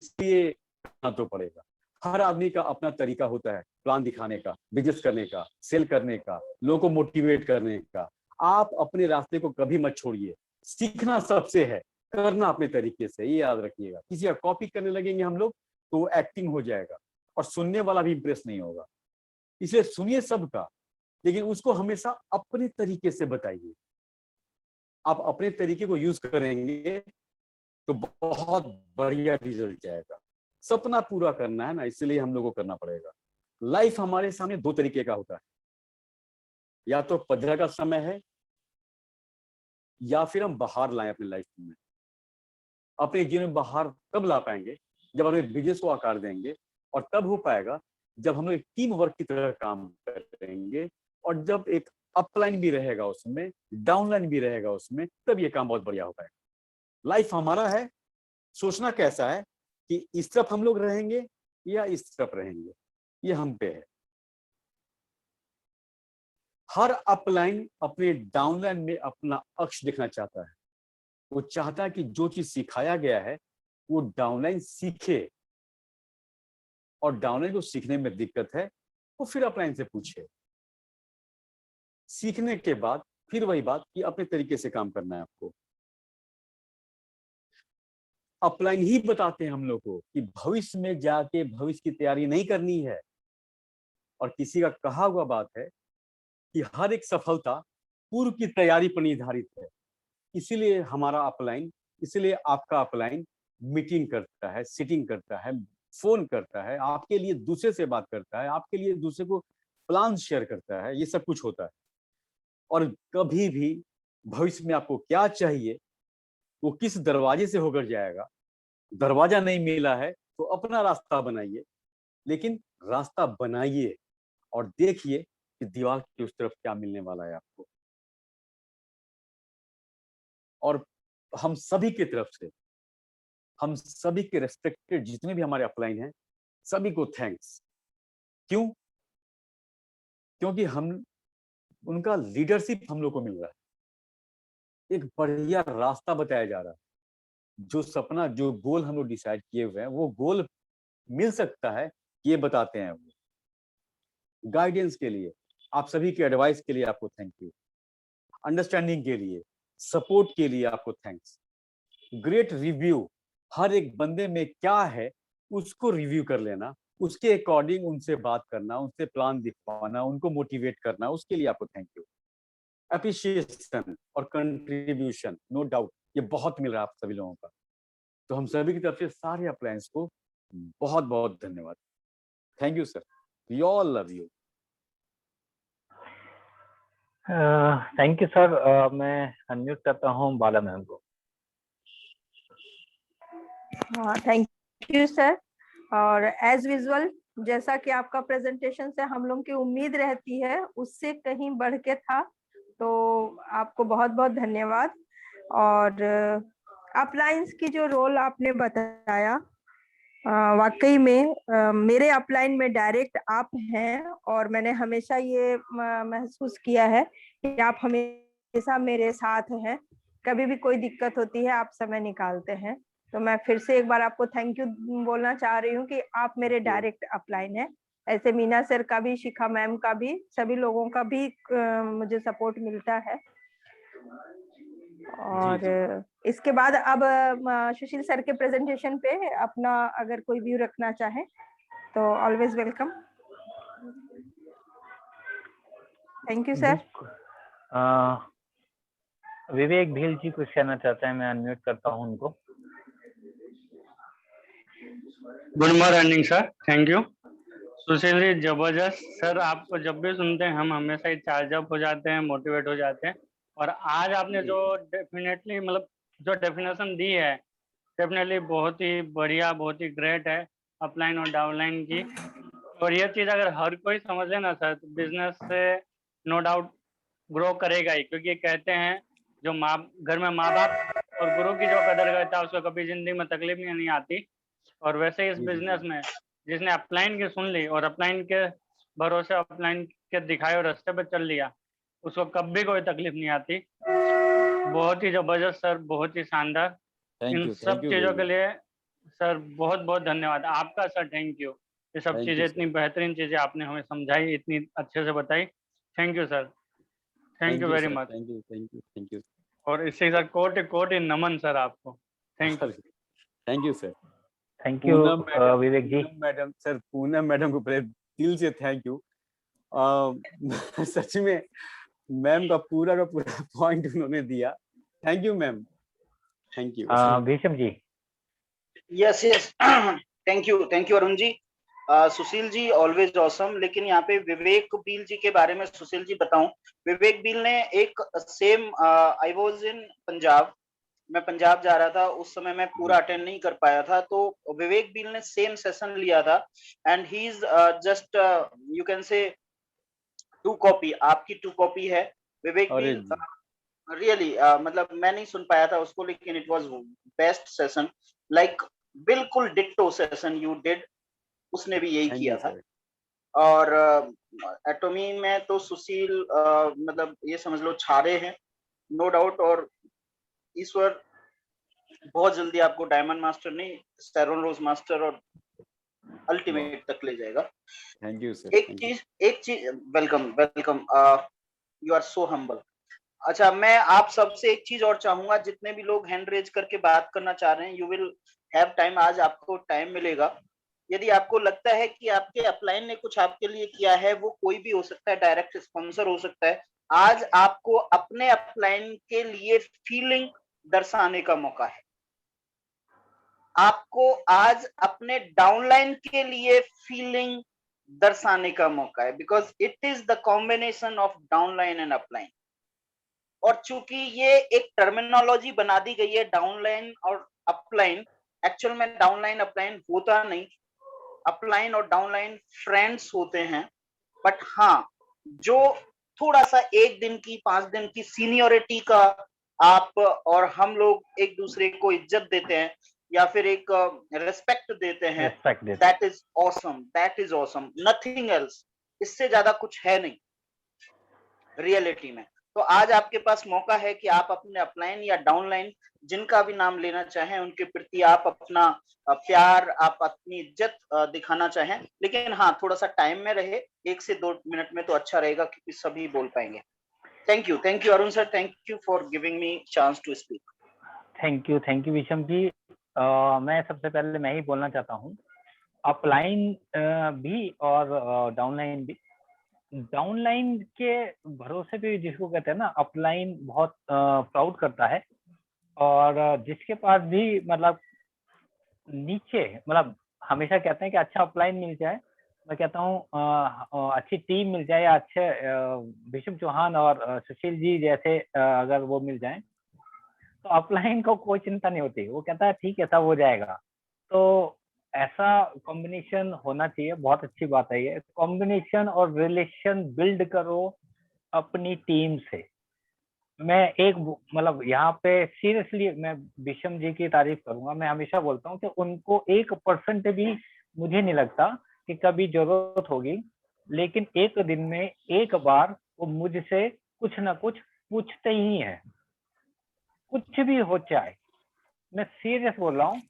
इसलिए करना तो पड़ेगा। हर आदमी का अपना तरीका होता है प्लान दिखाने का, बिजनेस करने का, सेल करने का, लोगों को मोटिवेट करने का। आप अपने रास्ते को कभी मत छोड़िए। सीखना सबसे है, करना अपने तरीके से, ये याद रखिएगा। किसी का कॉपी करने लगेंगे हम लोग तो एक्टिंग हो जाएगा, और सुनने वाला भी इंप्रेस नहीं होगा। इसलिए सुनिए सबका, लेकिन उसको हमेशा अपने तरीके से बताइए। आप अपने तरीके को यूज करेंगे तो बहुत बढ़िया रिजल्ट जाएगा। सपना पूरा करना है ना, इसलिए हम लोगों को करना पड़ेगा। लाइफ हमारे सामने दो तरीके का होता है, या तो पधरा का समय है, या फिर हम बाहर लाएं अपनी लाइफ में। अपने जीवन में बाहर तब ला पाएंगे जब हम बिजनेस को आकार देंगे, और तब हो पाएगा जब हम लोग एक टीम वर्क की तरह काम करेंगे, और जब एक अपलाइन भी रहेगा उसमें, डाउनलाइन भी रहेगा उसमें, तब ये काम बहुत बढ़िया हो पाएगा। लाइफ हमारा है, सोचना कैसा है कि इस तरफ हम लोग रहेंगे या इस तरफ रहेंगे, ये हम पे है। हर अपलाइन अपने डाउनलाइन में अपना अक्ष देखना चाहता है। वो चाहता है कि जो चीज सिखाया गया है वो डाउनलाइन सीखे, और डाउनलाइन को सीखने में दिक्कत है वो फिर अपलाइन से पूछे। सीखने के बाद फिर वही बात कि अपने तरीके से काम करना है आपको। अपलाइन ही बताते हैं हम लोग को कि भविष्य में जाके भविष्य की तैयारी नहीं करनी है। और किसी का कहा हुआ बात है कि हर एक सफलता पूर्व की तैयारी पर निर्धारित है। इसीलिए हमारा अपलाइन, इसीलिए आपका अपलाइन मीटिंग करता है, सिटिंग करता है, फोन करता है, आपके लिए दूसरे से बात करता है, आपके लिए दूसरे को प्लान शेयर करता है, ये सब कुछ होता है। और कभी भी भविष्य में आपको क्या चाहिए, वो किस दरवाजे से होकर जाएगा, दरवाजा नहीं मिला है तो अपना रास्ता बनाइए, लेकिन रास्ता बनाइए और देखिए कि दीवार की उस तरफ क्या मिलने वाला है आपको। और हम सभी की तरफ से, हम सभी के रेस्पेक्टेड जितने भी हमारे अपलाइन हैं, सभी को थैंक्स। क्यों? क्योंकि हम उनका लीडरशिप हम लोग को मिल रहा है, एक बढ़िया रास्ता बताया जा रहा है। जो सपना, जो गोल हम लोग डिसाइड किए हुए हैं, वो गोल मिल सकता है, ये बताते हैं वो। गाइडेंस के लिए, आप सभी के एडवाइस के लिए आपको थैंक यू, अंडरस्टैंडिंग के लिए, सपोर्ट के लिए आपको थैंक्स। ग्रेट रिव्यू, हर एक बंदे में क्या है उसको रिव्यू कर लेना, उसके अकॉर्डिंग उनसे बात करना, उनसे प्लान दिखवाना, उनको मोटिवेट करना, उसके लिए आपको थैंक यू। एप्रिशिएशन और कंट्रीब्यूशन, नो डाउट ये बहुत मिल रहा है आप सभी लोगों का। तो हम सभी की तरफ से सारे अप्लायंस को बहुत बहुत धन्यवाद। Thank you sir, we all love you. Thank you sir. मैं अनम्यूट करता हूँ बाला मैम को। हाँ, थैंक यू सर। और एज विजुअल, जैसा कि आपका प्रेजेंटेशन से हम लोग की उम्मीद रहती है उससे कहीं बढ़ के था, तो आपको बहुत बहुत धन्यवाद। और अपलाइंस की जो रोल आपने बताया, वाकई में मेरे अपलाइन में डायरेक्ट आप हैं, और मैंने हमेशा ये महसूस किया है कि आप हमेशा मेरे साथ हैं। कभी भी कोई दिक्कत होती है आप समय निकालते हैं। तो मैं फिर से एक बार आपको थैंक यू बोलना चाह रही हूँ कि आप मेरे डायरेक्ट अपलाइन हैं। ऐसे मीना सर का भी, शिखा मैम का भी, सभी लोगों का भी मुझे सपोर्ट मिलता है। और इसके बाद अब सुशील सर के प्रेजेंटेशन पे अपना अगर कोई व्यू रखना चाहे तो always welcome. Thank you sir. Vivek Bhil ji कुछ कहना चाहते हैं, मैं अनम्यूट करता हूं उनको। Good morning sir, thank you. Sushil ji जबरदस्त सर, आपको जब भी सुनते हैं हम हमेशा ही चार्ज अप हो जाते हैं, मोटिवेट हो जाते हैं। और आज आपने जो डेफिनेटली मतलब जो डेफिनेशन दी है, डेफिनेटली बहुत ही बढ़िया, बहुत ही ग्रेट है अपलाइन और डाउनलाइन की। और ये चीज़ अगर हर कोई समझ ले ना सर, तो बिजनेस से नो डाउट ग्रो करेगा ही। क्योंकि कहते हैं जो घर में माँ बाप और गुरु की जो कदर करता है उसको कभी जिंदगी में तकलीफ नहीं आती। और वैसे ही इस बिजनेस में जिसने अपलाइन की सुन ली और अपलाइन के भरोसे अपलाइन के दिखाए और रास्ते पर चल लिया, उसको कभी कोई तकलीफ नहीं आती। बहुत ही जबरदस्त सर, बहुत ही शानदार। इन सब चीजों के लिए सर बहुत बहुत धन्यवाद आपका सर, थैंक यू। ये सब चीजें, इतनी बेहतरीन चीजें आपने हमें समझाई, इतनी अच्छे से बताई। Thank you sir, thank you very much. Thank you, thank you, thank you. और इससे सर कोटि नमन सर आपको। Thank you, thank you sir. Thank you Vivek ji. Madam sir, Poonam madam को पहले दिल से थैंक यू। सच में मैम का पूरा पॉइंट उन्होंने दिया। Thank you ma'am, thank you. Bhisham ji. Yes yes, thank you Arun ji. Sushil ji always awesome. लेकिन यहाँ पे विवेक बील जी के बारे में सुशील जी बताऊं, विवेक बील ने एक same, I was in Punjab, मैं पंजाब जा रहा था उस समय, मैं पूरा अटेंड नहीं कर पाया था, तो विवेक बील ने सेम सेशन लिया था। And he is just, you can say 2 copy, आपकी 2 कॉपी है विवेक बील। रियली मतलब मैं नहीं सुन पाया था उसको, लेकिन it was best session, like बिल्कुल डिट्टो सेशन यू डिड, उसने भी यही किया था। और एटॉमी में तो सुशील मतलब ये समझ लो छारे हैं, नो डाउट। और ईश्वर बहुत जल्दी आपको डायमंड मास्टर नहीं, स्टेरोन रोज मास्टर और अल्टीमेट तक ले जाएगा। Thank you sir. एक चीज welcome welcome, you are so humble. अच्छा, मैं आप सबसे एक चीज और चाहूंगा, जितने भी लोग हैंड रेज करके बात करना चाह रहे हैं, यू विल हैव टाइम, आज आपको टाइम मिलेगा। यदि आपको लगता है कि आपके अपलाइन ने कुछ आपके लिए किया है, वो कोई भी हो सकता है, डायरेक्ट स्पॉन्सर हो सकता है, आज आपको अपने अपलाइन के लिए फीलिंग दर्शाने का मौका है। आपको आज अपने डाउनलाइन के लिए फीलिंग दर्शाने का मौका है, because it is the combination of downline and upline. और चूंकि ये एक टर्मिनोलॉजी बना दी गई है डाउनलाइन और अपलाइन, एक्चुअल में डाउनलाइन अपलाइन होता नहीं, अपलाइन और डाउनलाइन फ्रेंड्स होते हैं। बट हाँ, जो थोड़ा सा 1 दिन की 5 दिन की सीनियोरिटी का आप और हम लोग एक दूसरे को इज्जत देते हैं या फिर एक रिस्पेक्ट देते हैं, Respect देते that is awesome, that is awesome, nothing else. इससे ज्यादा कुछ है नहीं रियलिटी में। तो आज आपके पास मौका है कि आप अपने अपलाइन या डाउनलाइन, जिनका भी नाम लेना चाहें, उनके प्रति आप अपना प्यार, आप अपनी इज्जत दिखाना चाहें। लेकिन हाँ, थोड़ा सा टाइम में रहे, 1 से 2 मिनट में तो अच्छा रहेगा, क्योंकि सभी बोल पाएंगे। Thank you Arun sir, thank you for giving me chance to speak. Thank you Visham ji. मैं सबसे पहले मैं ही बोलना चाहता हूँ, अपलाइन भी और डाउनलाइन भी। डाउनलाइन के भरोसे पे जिसको कहते हैं ना, अपलाइन बहुत प्राउड करता है। और जिसके पास भी मतलब नीचे, मतलब हमेशा कहते हैं कि अच्छा अपलाइन मिल जाए, मैं कहता हूँ अच्छी टीम मिल जाए, या अच्छे विषम चौहान और सुशील जी जैसे अगर वो मिल जाएं, तो अपलाइन को कोई चिंता नहीं होती। वो कहता है ठीक है, सब हो जाएगा। तो ऐसा कॉम्बिनेशन होना चाहिए, बहुत अच्छी बात है ये कॉम्बिनेशन। और रिलेशन बिल्ड करो अपनी टीम से। मैं एक मतलब यहाँ पे सीरियसली मैं विषम जी की तारीफ करूंगा। मैं हमेशा बोलता हूँ कि उनको 1% भी मुझे नहीं लगता कि कभी जरूरत होगी, लेकिन एक दिन में एक बार वो मुझसे कुछ ना कुछ पूछते ही हैं, कुछ भी हो जाए। मैं सीरियस बोल रहा हूँ।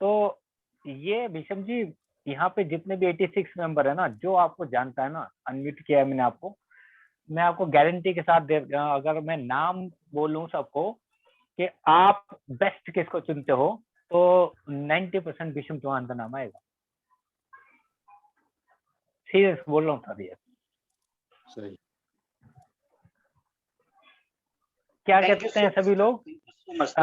तो ये विषम जी, यहाँ पे जितने भी 86 मेंबर है ना, जो आपको जानता है ना, अनम्यूट किया है मैंने आपको, मैं आपको गारंटी के साथ दे, अगर मैं नाम बोलूं सबको कि आप बेस्ट किसको चुनते हो, तो 90% विषम चौहान का नाम आएगा। सीरियस बोल रहा हूँ सर ये। सही। क्या कहते हैं सभी लोग? मच।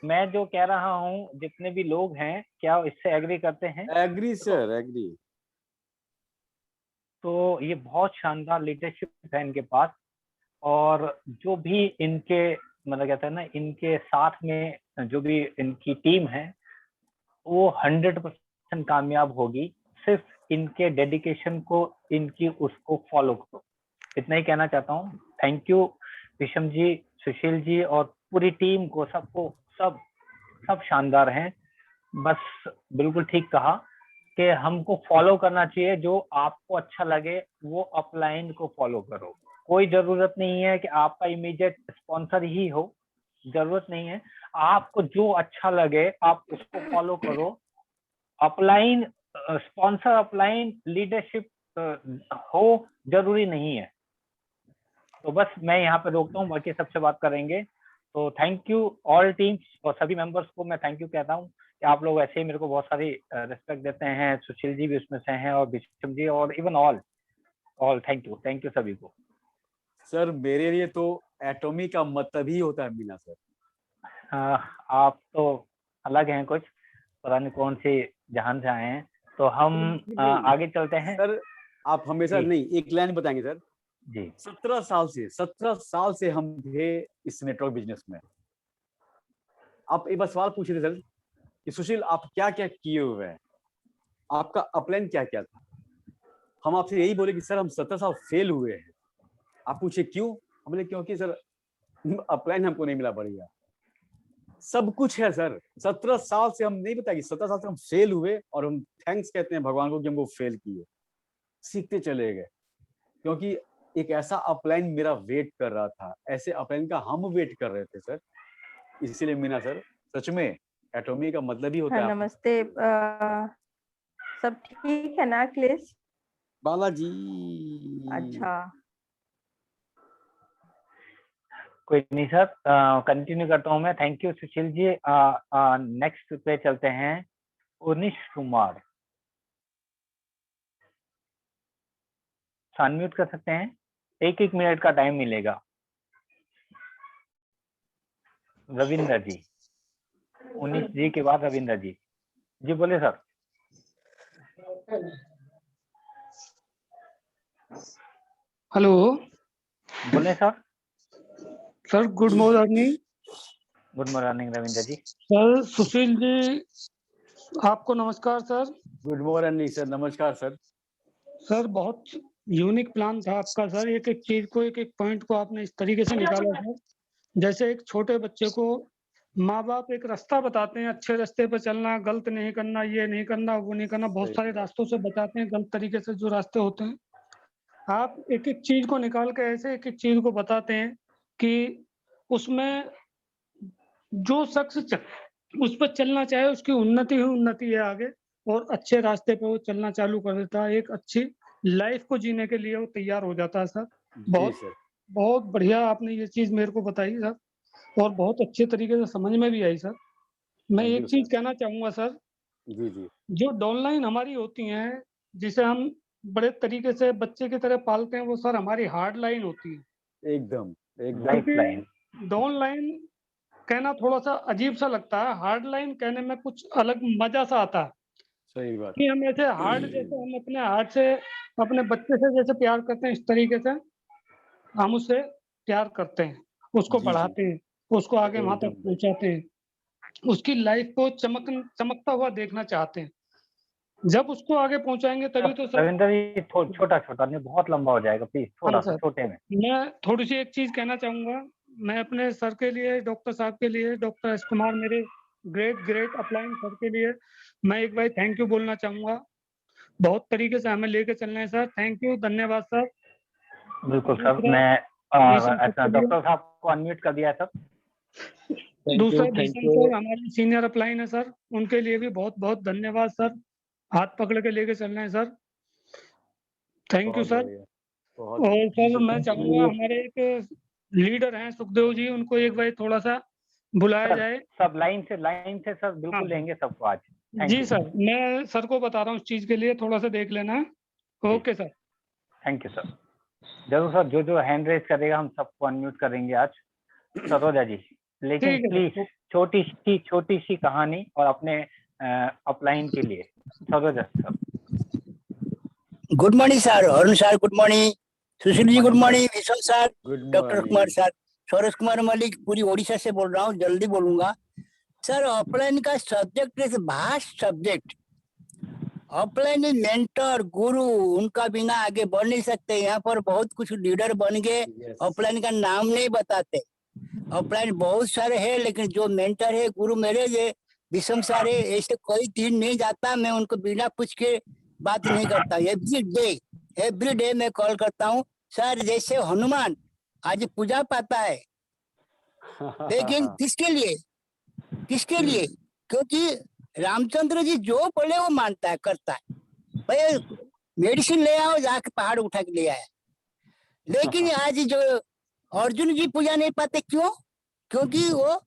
मैं जो कह रहा हूँ, जितने भी लोग हैं, क्या इससे एग्री करते हैं? Agree sir, agree. तो ये बहुत शानदार लीडरशिप है इनके पास। और जो भी इनके मतलब कहते हैं ना, इनके साथ में जो भी इनकी टीम है, वो 100% कामयाब होगी। सिर्फ इनके डेडिकेशन को, इनकी उसको फॉलो करो। इतना ही कहना चाहता हूँ। थैंक यू विषम जी, सुशील जी और पूरी टीम को, सबको, सब शानदार हैं। बस बिल्कुल ठीक कहा कि हमको फॉलो करना चाहिए, जो आपको अच्छा लगे वो अपलाइन को फॉलो करो। कोई जरूरत नहीं है कि आपका इमीडिएट स्पॉन्सर ही हो, जरूरत नहीं है। आपको जो अच्छा लगे आप उसको फॉलो करो। अपलाइन स्पॉन्सर, अपलाइन लीडरशिप हो जरूरी नहीं है। तो बस मैं यहाँ पे रोकता हूँ, बाकी सबसे बात करेंगे। तो थैंक यू ऑल टीम्स और सभी मेंबर्स को मैं थैंक यू कहता हूँ कि आप लोग ऐसे ही मेरे को बहुत सारी रिस्पेक्ट देते हैं। सुशील जी भी उसमें से हैं, और विषम जी, और इवन ऑल थैंक यू सभी को। सर मेरे लिए तो एटॉमी का मतलब ही होता है मीना सर। आप तो अलग हैं, कुछ पता नहीं कौन से जहान से आए हैं। तो हम आगे चलते हैं सर। आप हमेशा नहीं, एक लाइन बताएंगे सर जी। 17 साल से हम थे इस नेटवर्क बिजनेस में। आप एक बार सवाल पूछ रहे सर कि सुशील आप क्या क्या किए हुए हैं, आपका अपलाइन क्या क्या था। हम आपसे यही बोले कि सर हम 17 साल फेल हुए हैं। आप पूछे क्यों? हम बोले क्योंकि सर अपलाइन हमको नहीं मिला बढ़िया। सब कुछ है सर। 17 साल से हम नहीं बताया कि 17 साल से हम फेल हुए, और हम थैंक्स कहते हैं भगवान को कि हमको फेल किए, सीखते चले गए। क्योंकि एक ऐसा अपलाइन मेरा वेट कर रहा था, ऐसे अपलाइन का हम वेट कर रहे थे सर। इसीलिए मीना सर सच में एटॉमी का मतलब ही होता हाँ, है नमस्ते। सब ठीक है ना अखिलेश? बालाजी। अच्छा, कोई नहीं सर, कंटिन्यू करता हूँ मैं। Thank you Sushil ji. Next पे चलते हैं, उनिश कुमार। अनम्यूट कर सकते हैं, 1-1 मिनट का टाइम मिलेगा। रविंद्र जी, उनिश जी के बाद रविंद्र जी। जी बोले सर। हेलो बोले sir. Sir, good morning. Good morning Ravindra ji. Sir Sushil ji, आपको नमस्कार सर। गुड मॉर्निंग सर, नमस्कार सर। सर बहुत यूनिक प्लान था आपका सर। एक एक चीज को, एक एक पॉइंट को आपने इस तरीके से निकाला सर, जैसे एक छोटे बच्चे को माँ बाप एक रास्ता बताते हैं, अच्छे रास्ते पर चलना, गलत नहीं करना, ये नहीं करना, वो नहीं करना, बहुत सारे रास्तों से बताते हैं, गलत तरीके से जो रास्ते होते हैं। आप एक एक चीज को निकाल के ऐसे एक एक चीज को बताते हैं कि उसमें जो शख्स उस पर चलना चाहे उसकी उन्नति ही उन्नति है आगे, और अच्छे रास्ते पे वो चलना चालू कर देता है, एक अच्छी लाइफ को जीने के लिए वो तैयार हो जाता है सर। जी बहुत सर। बहुत बढ़िया आपने ये चीज मेरे को बताई सर, और बहुत अच्छे तरीके से समझ में भी आई सर। मैं थैंक एक यू चीज सर। कहना चाहूंगा सर, जी जी। जो डाउनलाइन हमारी होती हैं, जिसे हम बड़े तरीके से बच्चे की तरह पालते हैं, वो सर हमारी हार्ड लाइन होती है। एकदम एकदम। Life line. क्योंकि डाउनलाइन कहना थोड़ा सा अजीब सा लगता है, हार्ड लाइन कहने में कुछ अलग मजा सा आता है सही बात। कि हम ऐसे हार्ड, जैसे हम अपने हार्ट से अपने बच्चे से जैसे प्यार करते हैं, इस तरीके से हम उससे प्यार करते हैं, उसको जी जी। बढ़ाते हैं, उसको आगे वहां तक एकदम। पहुंचाते हैं, उसकी लाइफ को चमकता हुआ देखना चाहते हैं। जब उसको आगे पहुंचाएंगे तभी तो सर। रविंद्र जी छोटा छोटा नहीं, बहुत लंबा हो जाएगा, प्लीज हाँ थोड़ा सा सर, छोटे में। मैं थोड़ी सी एक चीज कहना चाहूंगा। मैं अपने सर के लिए, डॉक्टर साहब के लिए, डॉक्टर एस कुमार, मेरे ग्रेट ग्रेट अपलाइन सर के लिए मैं एक बार थैंक यू बोलना चाहूंगा। बहुत तरीके से हमें लेके चलना है सर। थैंक यू, धन्यवाद सर। बिल्कुल सर। दूसरा मैं भीषण सर अच्छा, के लिए, डॉक्टर साहब को अनम्यूट कर दिया है सर। दूसरा भीषण सर हमारे सीनियर अपलाइन है सर, उनके लिए भी बहुत बहुत धन्यवाद सर। हाथ पकड़ के लेके चलना है सर। थैंक यू बहुत सर। बढ़िया। बहुत और बढ़िया। सर मैं चाहूंगा हमारे एक लीडर हैं सुखदेव जी, उनको एक बार थोड़ा सा बुलाया सर जाए। सब लाइन से सर, हाँ बिल्कुल लेंगे सबको आज। थैंक जी यू सर, मैं सर को बता रहा हूँ, उस चीज के लिए थोड़ा सा देख लेना है। Okay sir. Thank you sir. जरूर सर, जो जो हैंड रेज करेगा हम सबको अनम्यूट करेंगे आज। सरोजा जी, लेकिन ठीक है प्लीज सर। छोटी सी कहानी और अपने अपलाइन के लिए। Saroja sir. Good morning sir, Arun sir good morning, Sushil ji good Morning, sir. Morning, Vishal sir, good doctor Kumar morning. Sir, Sauraj Kumar Malik, Puri Odisha से बोल रहा हूँ, जल्दी बोलूंगा सर। ऑफलाइन का subject is vast subject. Offline mentor guru, उनका बिना आगे बढ़ नहीं सकते। यहाँ पर बहुत कुछ लीडर बन गए, ऑफलाइन का नाम नहीं बताते। ऑफलाइन बहुत सारे हैं, लेकिन जो मेंटर है, गुरु मेरे ये विषम सारे, ऐसे कोई दिन नहीं जाता मैं उनको बिना पूछ के बात नहीं करता। एवरी डे मैं कॉल करता हूँ सर। जैसे हनुमान आज पूजा पाता है, लेकिन किसके लिए? क्योंकि रामचंद्र जी जो बोले वो मानता है, करता है। भाई मेडिसिन ले आओ, जाके पहाड़ उठा के ले आया। लेकिन आज जो अर्जुन जी पूजा नहीं पाते, क्यों? क्योंकि वो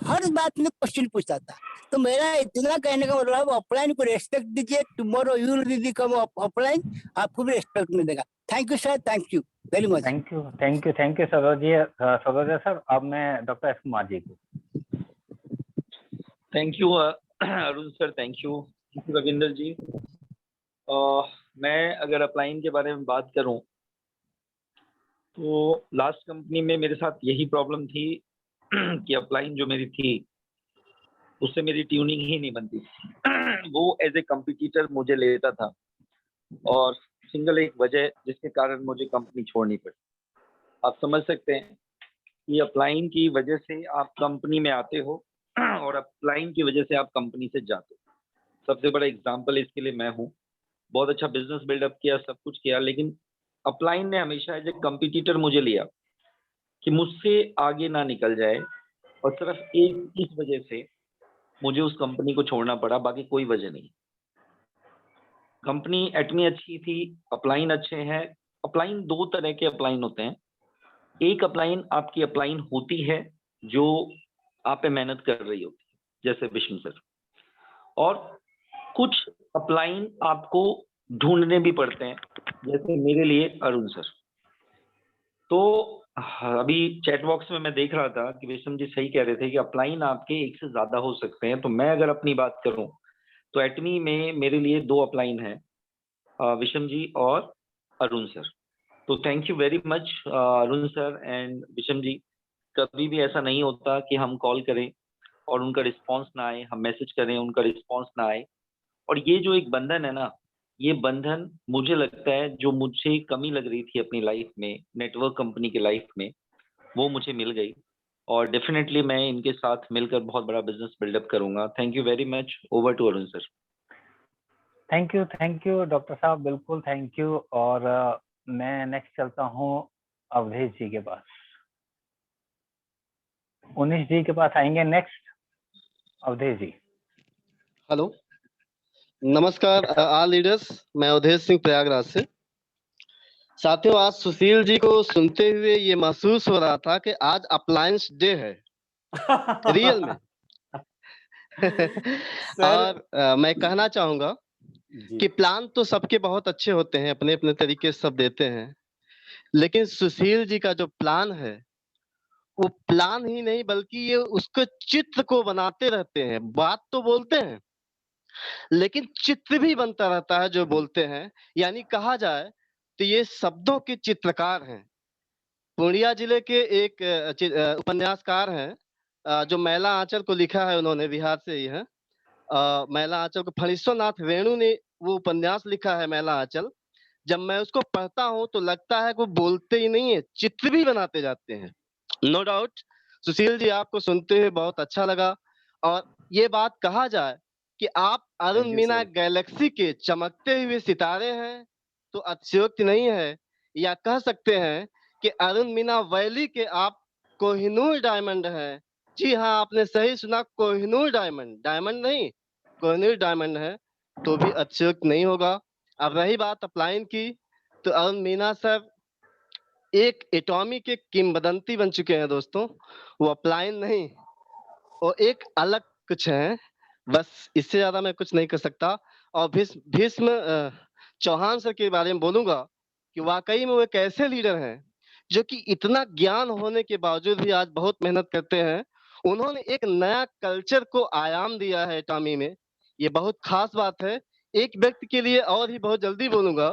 हर बात में क्वेश्चन पूछता था। तो मेरा इतना कहने का मतलब, ऑफलाइन को रेस्पेक्ट दीजिए। Tomorrow you will become offline, आपको भी रेस्पेक्ट मिलेगा। Thank you sir, thank you very much. Thank you Saroja sir. अब मैं डॉक्टर एस कुमार जी को। Thank you Arun sir, thank you Ravinder ji. मैं अगर अपलाइन के बारे में बात करूं तो लास्ट कंपनी में मेरे साथ यही प्रॉब्लम थी कि अपलाइन जो मेरी थी उससे मेरी ट्यूनिंग ही नहीं बनती थी। वो एज ए कंपटीटर मुझे लेता था, और सिंगल एक वजह जिसके कारण मुझे कंपनी छोड़नी पड़ी। आप समझ सकते हैं कि अपलाइन की वजह से आप कंपनी में आते हो और अपलाइन की वजह से आप कंपनी से जाते हो। सबसे बड़ा एग्जांपल इसके लिए मैं हूँ। बहुत अच्छा बिजनेस बिल्डअप किया, सब कुछ किया, लेकिन अपलाइन ने हमेशा एज ए कंपटीटर मुझे लिया कि मुझसे आगे ना निकल जाए और सिर्फ एक इस वजह से मुझे उस कंपनी को छोड़ना पड़ा, बाकी कोई वजह नहीं। कंपनी एटमी अच्छी थी, अपलाइन अच्छे हैं। अपलाइन दो तरह के अपलाइन होते हैं। एक अपलाइन आपकी अपलाइन होती है जो आप पे मेहनत कर रही होती है, जैसे विष्णु सर, और कुछ अपलाइन आपको ढूंढने भी पड़ते हैं, जैसे मेरे लिए अरुण सर। तो अभी चैट बॉक्स में मैं देख रहा था कि विषम जी सही कह रहे थे कि अपलाइन आपके एक से ज्यादा हो सकते हैं। तो मैं अगर अपनी बात करूं तो एटमी में मेरे लिए 2 अपलाइन है, विषम जी और अरुण सर। तो thank you very much Arun sir and विषम जी। कभी भी ऐसा नहीं होता कि हम कॉल करें और उनका रिस्पांस ना आए, हम मैसेज करें उनका रिस्पांस ना आए। और ये जो एक बंधन है ना, ये बंधन मुझे लगता है जो मुझे कमी लग रही थी अपनी लाइफ में, नेटवर्क कंपनी की लाइफ में, वो मुझे मिल गई। और डेफिनेटली मैं इनके साथ मिलकर बहुत बड़ा बिजनेस बिल्डअप करूंगा। Thank you very much. Over to Arun sir. Thank you doctor sahab, बिल्कुल थैंक यू। और मैं नेक्स्ट चलता हूँ अवधेश जी के पास। 19 जी के पास आएंगे नेक्स्ट। अवधेश जी। हेलो, नमस्कार ऑल लीडर्स। मैं अवधेश सिंह प्रयागराज से। साथियों, आज सुशील जी को सुनते हुए ये महसूस हो रहा था कि आज अप्लायंस डे है रियल में। और मैं कहना चाहूंगा कि प्लान तो सबके बहुत अच्छे होते हैं, अपने अपने तरीके से सब देते हैं, लेकिन सुशील जी का जो प्लान है वो प्लान ही नहीं बल्कि ये उसके चित्र को बनाते रहते हैं। बात तो बोलते हैं लेकिन चित्र भी बनता रहता है जो बोलते हैं। यानी कहा जाए तो ये शब्दों के चित्रकार हैं। पूर्णिया जिले के एक उपन्यासकार हैं जो मैला आंचल को लिखा है, उन्होंने बिहार से ही है। मैला आंचल को फणीश्वरनाथ रेणु ने वो उपन्यास लिखा है मैला आंचल। जब मैं उसको पढ़ता हूँ तो लगता है कि वो बोलते ही नहीं है, चित्र भी बनाते जाते हैं। नो डाउट सुशील जी, आपको सुनते हुए बहुत अच्छा लगा। और ये बात कहा जाए कि आप अरुण मीना गैलेक्सी के चमकते हुए सितारे हैं तो अतिशयोक्ति नहीं है। या कह सकते हैं कि अरुण मीना वैली के आप कोहिनूर डायमंड हैं। जी हाँ, आपने सही सुना, कोहिनूर डायमंड, डायमंड नहीं कोहिनूर डायमंड है, तो भी अतिशयोक्ति नहीं होगा। अब रही बात अपलाइन की, तो अरुण मीना सर एक एटॉमी के किंवदंती बन चुके हैं दोस्तों। वो अपलाइन नहीं, वो एक अलग कुछ है। बस इससे ज्यादा मैं कुछ नहीं कर सकता। और भीष्म चौहान सर के बारे में बोलूंगा कि वाकई में वो एक ऐसे लीडर हैं जो कि इतना ज्ञान होने के बावजूद भी आज बहुत मेहनत करते हैं। उन्होंने एक नया कल्चर को आयाम दिया है एटॉमी में, ये बहुत खास बात है। एक व्यक्ति के लिए और ही बहुत जल्दी बोलूंगा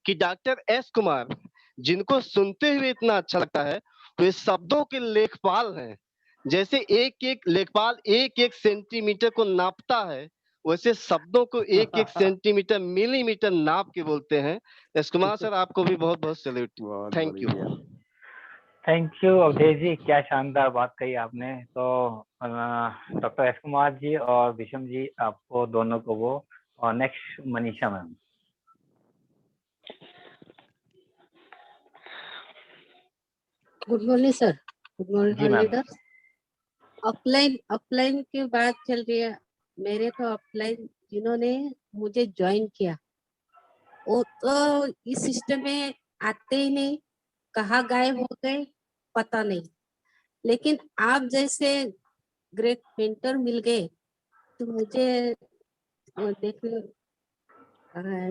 कि डॉक्टर एस कुमार, जिनको सुनते हुए इतना अच्छा लगता है, वे शब्दों के लेखपाल हैं। जैसे एक एक लेखपाल एक एक सेंटीमीटर को नापता है, वैसे शब्दों को एक एक सेंटीमीटर मिलीमीटर नाप के बोलते हैं। एस कुमार सर, आपको भी बहुत बहुत salute. Thank you. Thank you Awadhesh ji, क्या शानदार बात कही आपने। तो डॉक्टर एस कुमार जी और विषम जी, आपको दोनों को वो। और next Manisha ma'am. Good morning sir. Good जी मॉर्निंग मैम। लीडर। अपलाइन की बात चल रही है। मेरे तो अपलाइन जिन्होंने मुझे ज्वाइन किया वो तो इस सिस्टम में आते ही नहीं, कहाँ गायब हो गए पता नहीं। लेकिन आप जैसे ग्रेट मेंटर मिल गए तो मुझे देख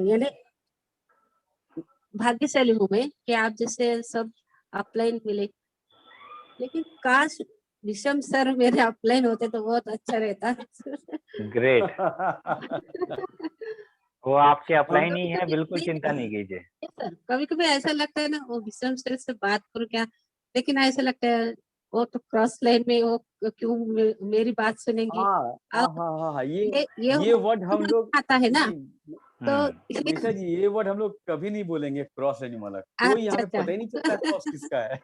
यानी भाग्यशाली हूँ मैं कि आप जैसे सब अपलाइन मिले। लेकिन काश विषम सर मेरे अपलाइन होते तो बहुत अच्छा रहता। ग्रेट। वो आपके अपलाइन ही है, बिल्कुल चिंता नहीं कीजिए। सर कभी कभी ऐसा लगता है ना, वो विषम सर से बात करूं क्या, लेकिन ऐसा लगता है वो तो क्रॉस लाइन में, वो क्यों मेरी बात सुनेंगे। हाँ, ये ये वर्ड हम लोग आता है ना, तो मनीषा जी, ये वर्ड हम लोग कभी नहीं बोलेंगे, क्रॉस लाइन वाला। कोई यहाँ पे पता ही नहीं चलता क्रॉस किसका है।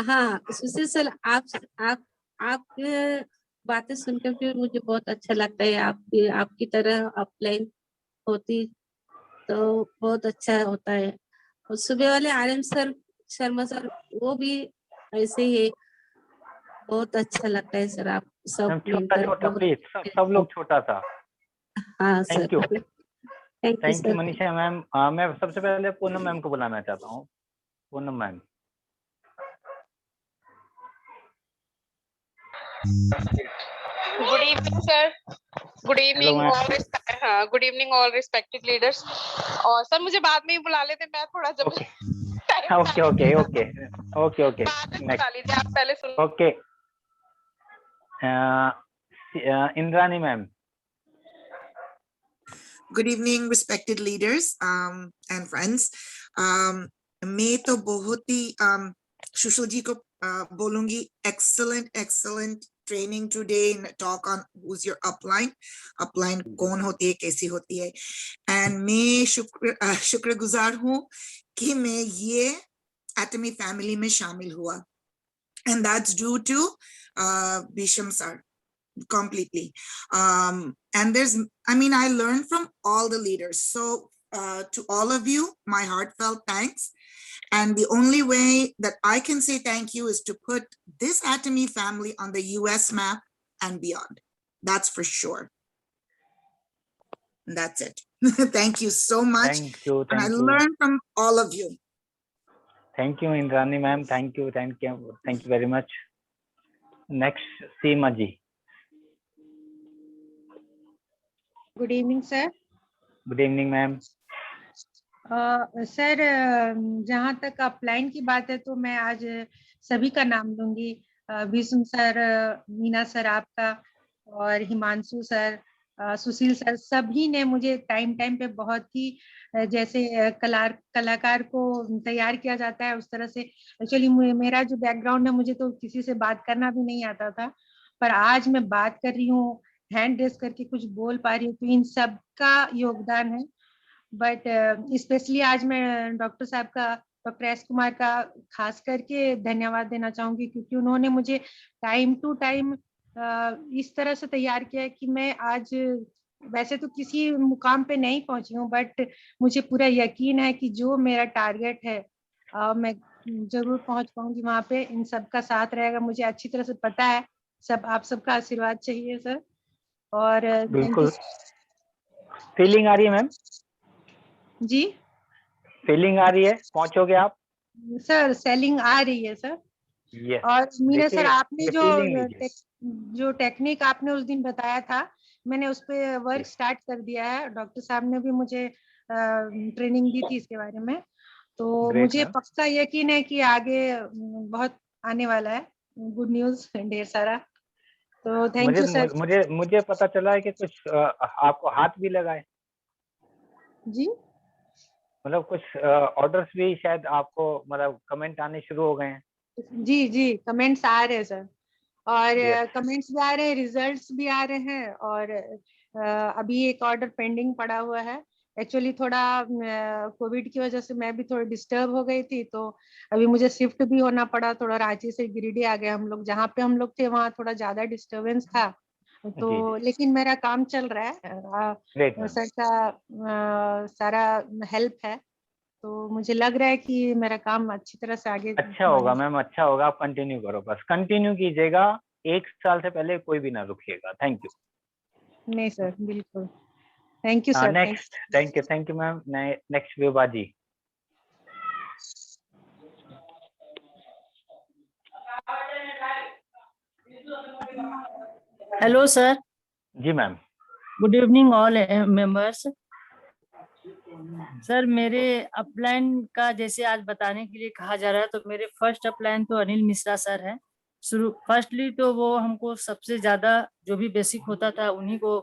हाँ सुशील सर, आप बातें सुनकर भी मुझे बहुत अच्छा लगता है। आपकी तरह अपलाइन होती तो बहुत अच्छा होता है। और सुबह वाले आर्यन सर शर्मा सर वो भी ऐसे ही है। बहुत अच्छा लगता है सर, आप सब मैम छोटा मिलकर छोटा बहुत प्लीज, सब लोग छोटा सा। हाँ sir, thank you, thank you thank you sir. Manisha ma'am. मैं सबसे पहले पूनम मैम को बुलाना चाहता हूँ। Poonam ma'am. Good evening, sir. Good evening, ma'am. हाँ, good evening all respected leaders. और सर मुझे बाद में ही बुला लेते, मैं थोड़ा जब okay okay okay okay okay okay बाद में बुला लीजिए, आप पहले सुन। Okay. Indrani ma'am. Good evening, respected leaders and friends. मैं तो बहुत ही सुशील जी को बोलूंगी, excellent training today in talk on who's your upline कौन होती है, कैसी होती है, and मैं शुक्रगुजार हूँ कि मैं ये Atomy family में शामिल हुआ, and that's due to Bisham sir. Completely. And I learned from all the leaders. So to all of you, my heartfelt thanks. And the only way that I can say thank you is to put this Atomy family on the US map and beyond. That's for sure. And that's it. Thank you so much. Thank you. And I learned from all of you. Thank you, Indrani ma'am. Thank you very much. Next, Seema ji. Good evening sir. Good evening ma'am. Sir जहाँ तक upline की बात है तो मैं आज सभी का नाम लूंगी, विष्णु सर, मीना सर आपका, और हिमांशु सर, सुशील सर, सभी ने मुझे टाइम पे बहुत ही जैसे कलाकार को तैयार किया जाता है उस तरह से। एक्चुअली मेरा जो बैकग्राउंड है, मुझे तो किसी से बात करना भी नहीं आता था, पर आज मैं बात कर रही हूँ, हैंड रेस करके कुछ बोल पा रही हूँ, तो इन सब का योगदान है। बट स्पेशली आज मैं डॉक्टर साहब का, डॉक्टर एस कुमार का खास करके धन्यवाद देना चाहूंगी, क्योंकि उन्होंने मुझे टाइम टू टाइम इस तरह से तैयार किया कि मैं आज वैसे तो किसी मुकाम पे नहीं पहुंची हूँ, बट मुझे पूरा यकीन है कि जो मेरा टारगेट है मैं जरूर पहुंच पाऊंगी वहां पे। इन सबका साथ रहेगा, मुझे अच्छी तरह से पता है। सब आप सबका आशीर्वाद चाहिए सर। और बिल्कुल। फीलिंग आ रही है मैम? जी फीलिंग आ रही है, पहुंचोगे आप? सर सेलिंग आ रही है सर। yes. और मेरे सर आपने जो टेक्निक आपने उस दिन बताया था, मैंने उस पे वर्क स्टार्ट कर दिया है। डॉक्टर साहब ने भी मुझे ट्रेनिंग दी थी इसके बारे में, तो मुझे पक्का यकीन है कि आगे बहुत आने वाला है, गुड न्यूज ढेर सारा। तो थैंक यू सर। मुझे पता चला है कि कुछ आपको हाथ भी लगा है जी, मतलब कुछ ऑर्डर्स भी शायद आपको, मतलब कमेंट आने शुरू हो गए हैं। जी कमेंट्स आ रहे हैं सर, और कमेंट्स भी आ रहे हैं, रिजल्ट्स भी आ रहे हैं, और अभी एक ऑर्डर पेंडिंग पड़ा हुआ है। एक्चुअली थोड़ा कोविड की वजह से मैं भी थोड़ी डिस्टर्ब हो गई थी, तो अभी मुझे शिफ्ट भी होना पड़ा, थोड़ा रांची से गिरिडीह आ गए हम लोग। जहाँ पे हम लोग थे वहाँ थोड़ा ज्यादा डिस्टर्बेंस था, तो लेकिन मेरा काम चल रहा है। सर का सारा हेल्प है, तो मुझे लग रहा है कि मेरा काम अच्छी तरह से आगे अच्छा होगा मैम, अच्छा होगा। आप कंटिन्यू करो, बस कंटिन्यू कीजिएगा, 1 साल से पहले कोई भी ना रुकिएगा। Thank you. नहीं सर, बिल्कुल। Thank you sir. Next, thank you ma'am. Next Vibha ji. Hello sir. जी ma'am. Good evening all members. Sir मेरे अपलाइन का जैसे आज बताने के लिए कहा जा रहा है, तो मेरे फर्स्ट अपलाइन तो अनिल मिश्रा सर है। फर्स्टली तो वो हमको सबसे ज्यादा जो भी बेसिक होता था उन्हीं को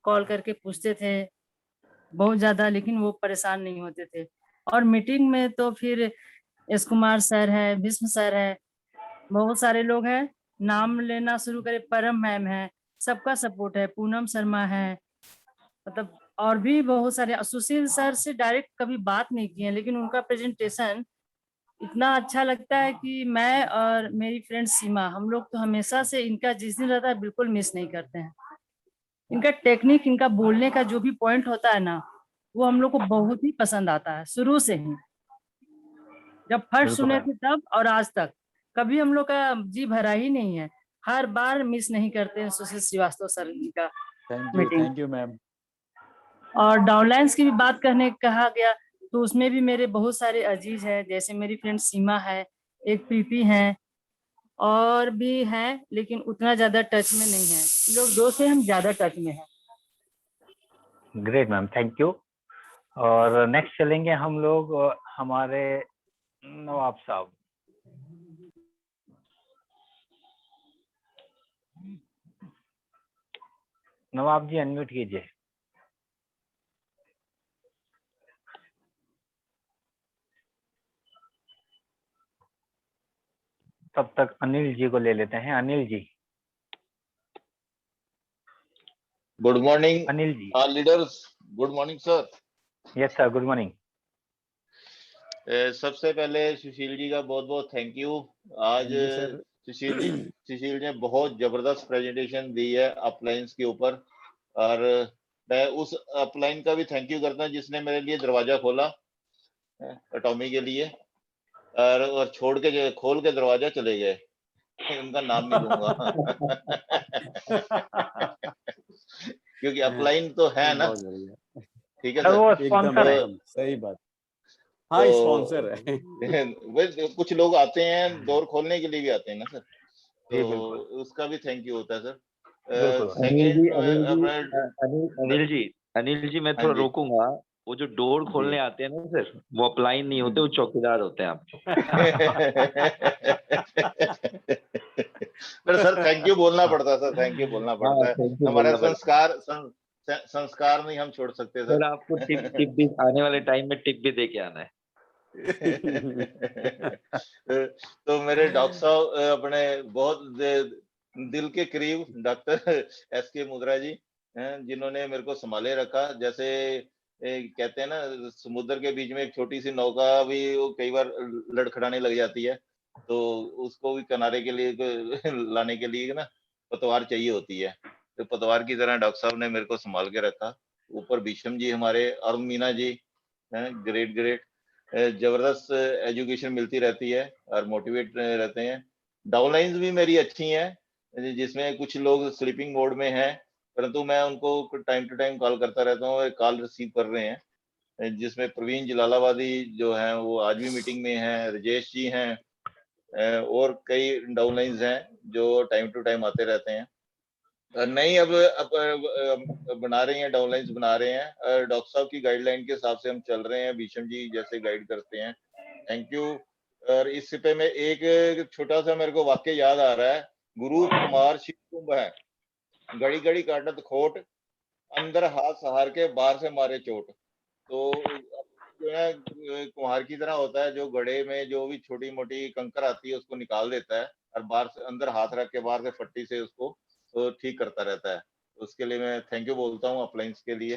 कॉल करके पूछते थे बहुत ज्यादा, लेकिन वो परेशान नहीं होते थे। और मीटिंग में तो फिर एस कुमार सर है, भीष्म सर है, बहुत सारे लोग हैं, नाम लेना शुरू करे, परम मैम है, सबका सपोर्ट है, पूनम शर्मा है, मतलब और भी बहुत सारे। सुशील सर से डायरेक्ट कभी बात नहीं की है, लेकिन उनका प्रेजेंटेशन इतना अच्छा लगता है कि मैं और मेरी फ्रेंड सीमा, हम लोग तो हमेशा से इनका जिस दिन रहता है बिल्कुल मिस नहीं करते हैं। इनका टेक्निक, इनका बोलने का जो भी पॉइंट होता है ना, वो हम लोग को बहुत ही पसंद आता है शुरू से ही, जब फर्स्ट सुने थे तब और आज तक। कभी हम लोग का जी भरा ही नहीं है, हर बार मिस नहीं करते हैं सुशील श्रीवास्तव सर जी का मीटिंग। Thank you ma'am. और डाउनलाइंस की भी बात करने कहा गया, तो उसमें भी मेरे बहुत सारे अजीज हैं, जैसे मेरी फ्रेंड सीमा है, एक प्रीति है, और भी हैं, लेकिन उतना ज्यादा टच में नहीं है। लोग दो से हम ज्यादा टच में हैं। Great ma'am, thank you. और नेक्स्ट चलेंगे हम लोग हमारे नवाब साहब। नवाब जी अनम्यूट कीजिए। तब तक अनिल जी को ले लेते हैं। Anil ji. Good morning Anil ji. Leaders, good morning sir. Yes sir, good morning. सबसे पहले सुशील जी का बहुत बहुत थैंक यू। आज सुशील जी ने बहुत जबरदस्त प्रेजेंटेशन दी है अपलाइंस के ऊपर, और मैं उस अपलाइन का भी थैंक यू करता हूँ जिसने मेरे लिए दरवाजा खोला एटॉमी के लिए, और खोल के दरवाजा चले गए। उनका नाम नहीं लूंगा क्योंकि अपलाइन तो है ना। ठीक है सर, वो स्पॉन्सर है। सही बात। हाँ, स्पॉन्सर है। कुछ लोग आते हैं डोर खोलने के लिए भी आते हैं ना सर, तो उसका भी थैंक यू होता है सर। अनिल जी मैं थोड़ा रोकूंगा। वो जो डोर खोलने आते हैं ना सर, वो अपलाइन नहीं होते, वो चौकीदार होते हैं आपके। पर सर थैंक यू बोलना पड़ता है सर, थैंक यू बोलना पड़ता है। हमारा संस्कार नहीं हम छोड़ सकते सर। आपको टिप भी आने वाले टाइम में टिप भी दे के आना है। तो मेरे डॉक्टर साहब अपने बहुत दिल के करीब डॉक्टर SK मुद्रा जी हैं, जिन्होंने मेरे को संभाले रखा। जैसे कहते हैं ना, समुद्र के बीच में एक छोटी सी नौका भी वो कई बार लड़खड़ाने लग जाती है, तो उसको भी किनारे के लिए लाने के लिए ना पतवार चाहिए होती है। तो पतवार की तरह डॉक्टर साहब ने मेरे को संभाल के रखा। ऊपर भीष्म जी हमारे, अरुण मीना जी हैं, ग्रेट जबरदस्त एजुकेशन मिलती रहती है और मोटिवेट रहते हैं। डाउनलाइंस भी मेरी अच्छी हैं, जिसमें कुछ लोग स्लीपिंग मोड में हैं, परंतु मैं उनको टाइम टू टाइम कॉल करता रहता हूँ, कॉल रिसीव कर रहे हैं। जिसमें प्रवीण जलालाबादी जो हैं वो आज भी मीटिंग में हैं, राजेश जी हैं, और कई डाउनलाइंस हैं जो टाइम टू टाइम आते रहते हैं। नहीं, अब बना रहे हैं, डाउनलाइंस बना रहे हैं। डॉक्टर साहब की गाइडलाइन के हिसाब से हम चल रहे हैं, भीष्म जी जैसे गाइड करते हैं। Thank you. और इस पे में एक छोटा सा मेरे को वाक्य याद आ रहा है। गुरु कुमार शिव कुंभ है, गड़ी गड़ी काटत खोट, अंदर हाथ सहार के बाहर से मारे चोट। तो जो है कुम्हार की तरह होता है, जो गड़े में जो भी छोटी मोटी कंकर आती है उसको निकाल देता है, और बाहर से अंदर हाथ रख के बाहर से फट्टी से उसको तो ठीक करता रहता है। उसके लिए मैं थैंक यू बोलता हूँ अप्लायंस के लिए।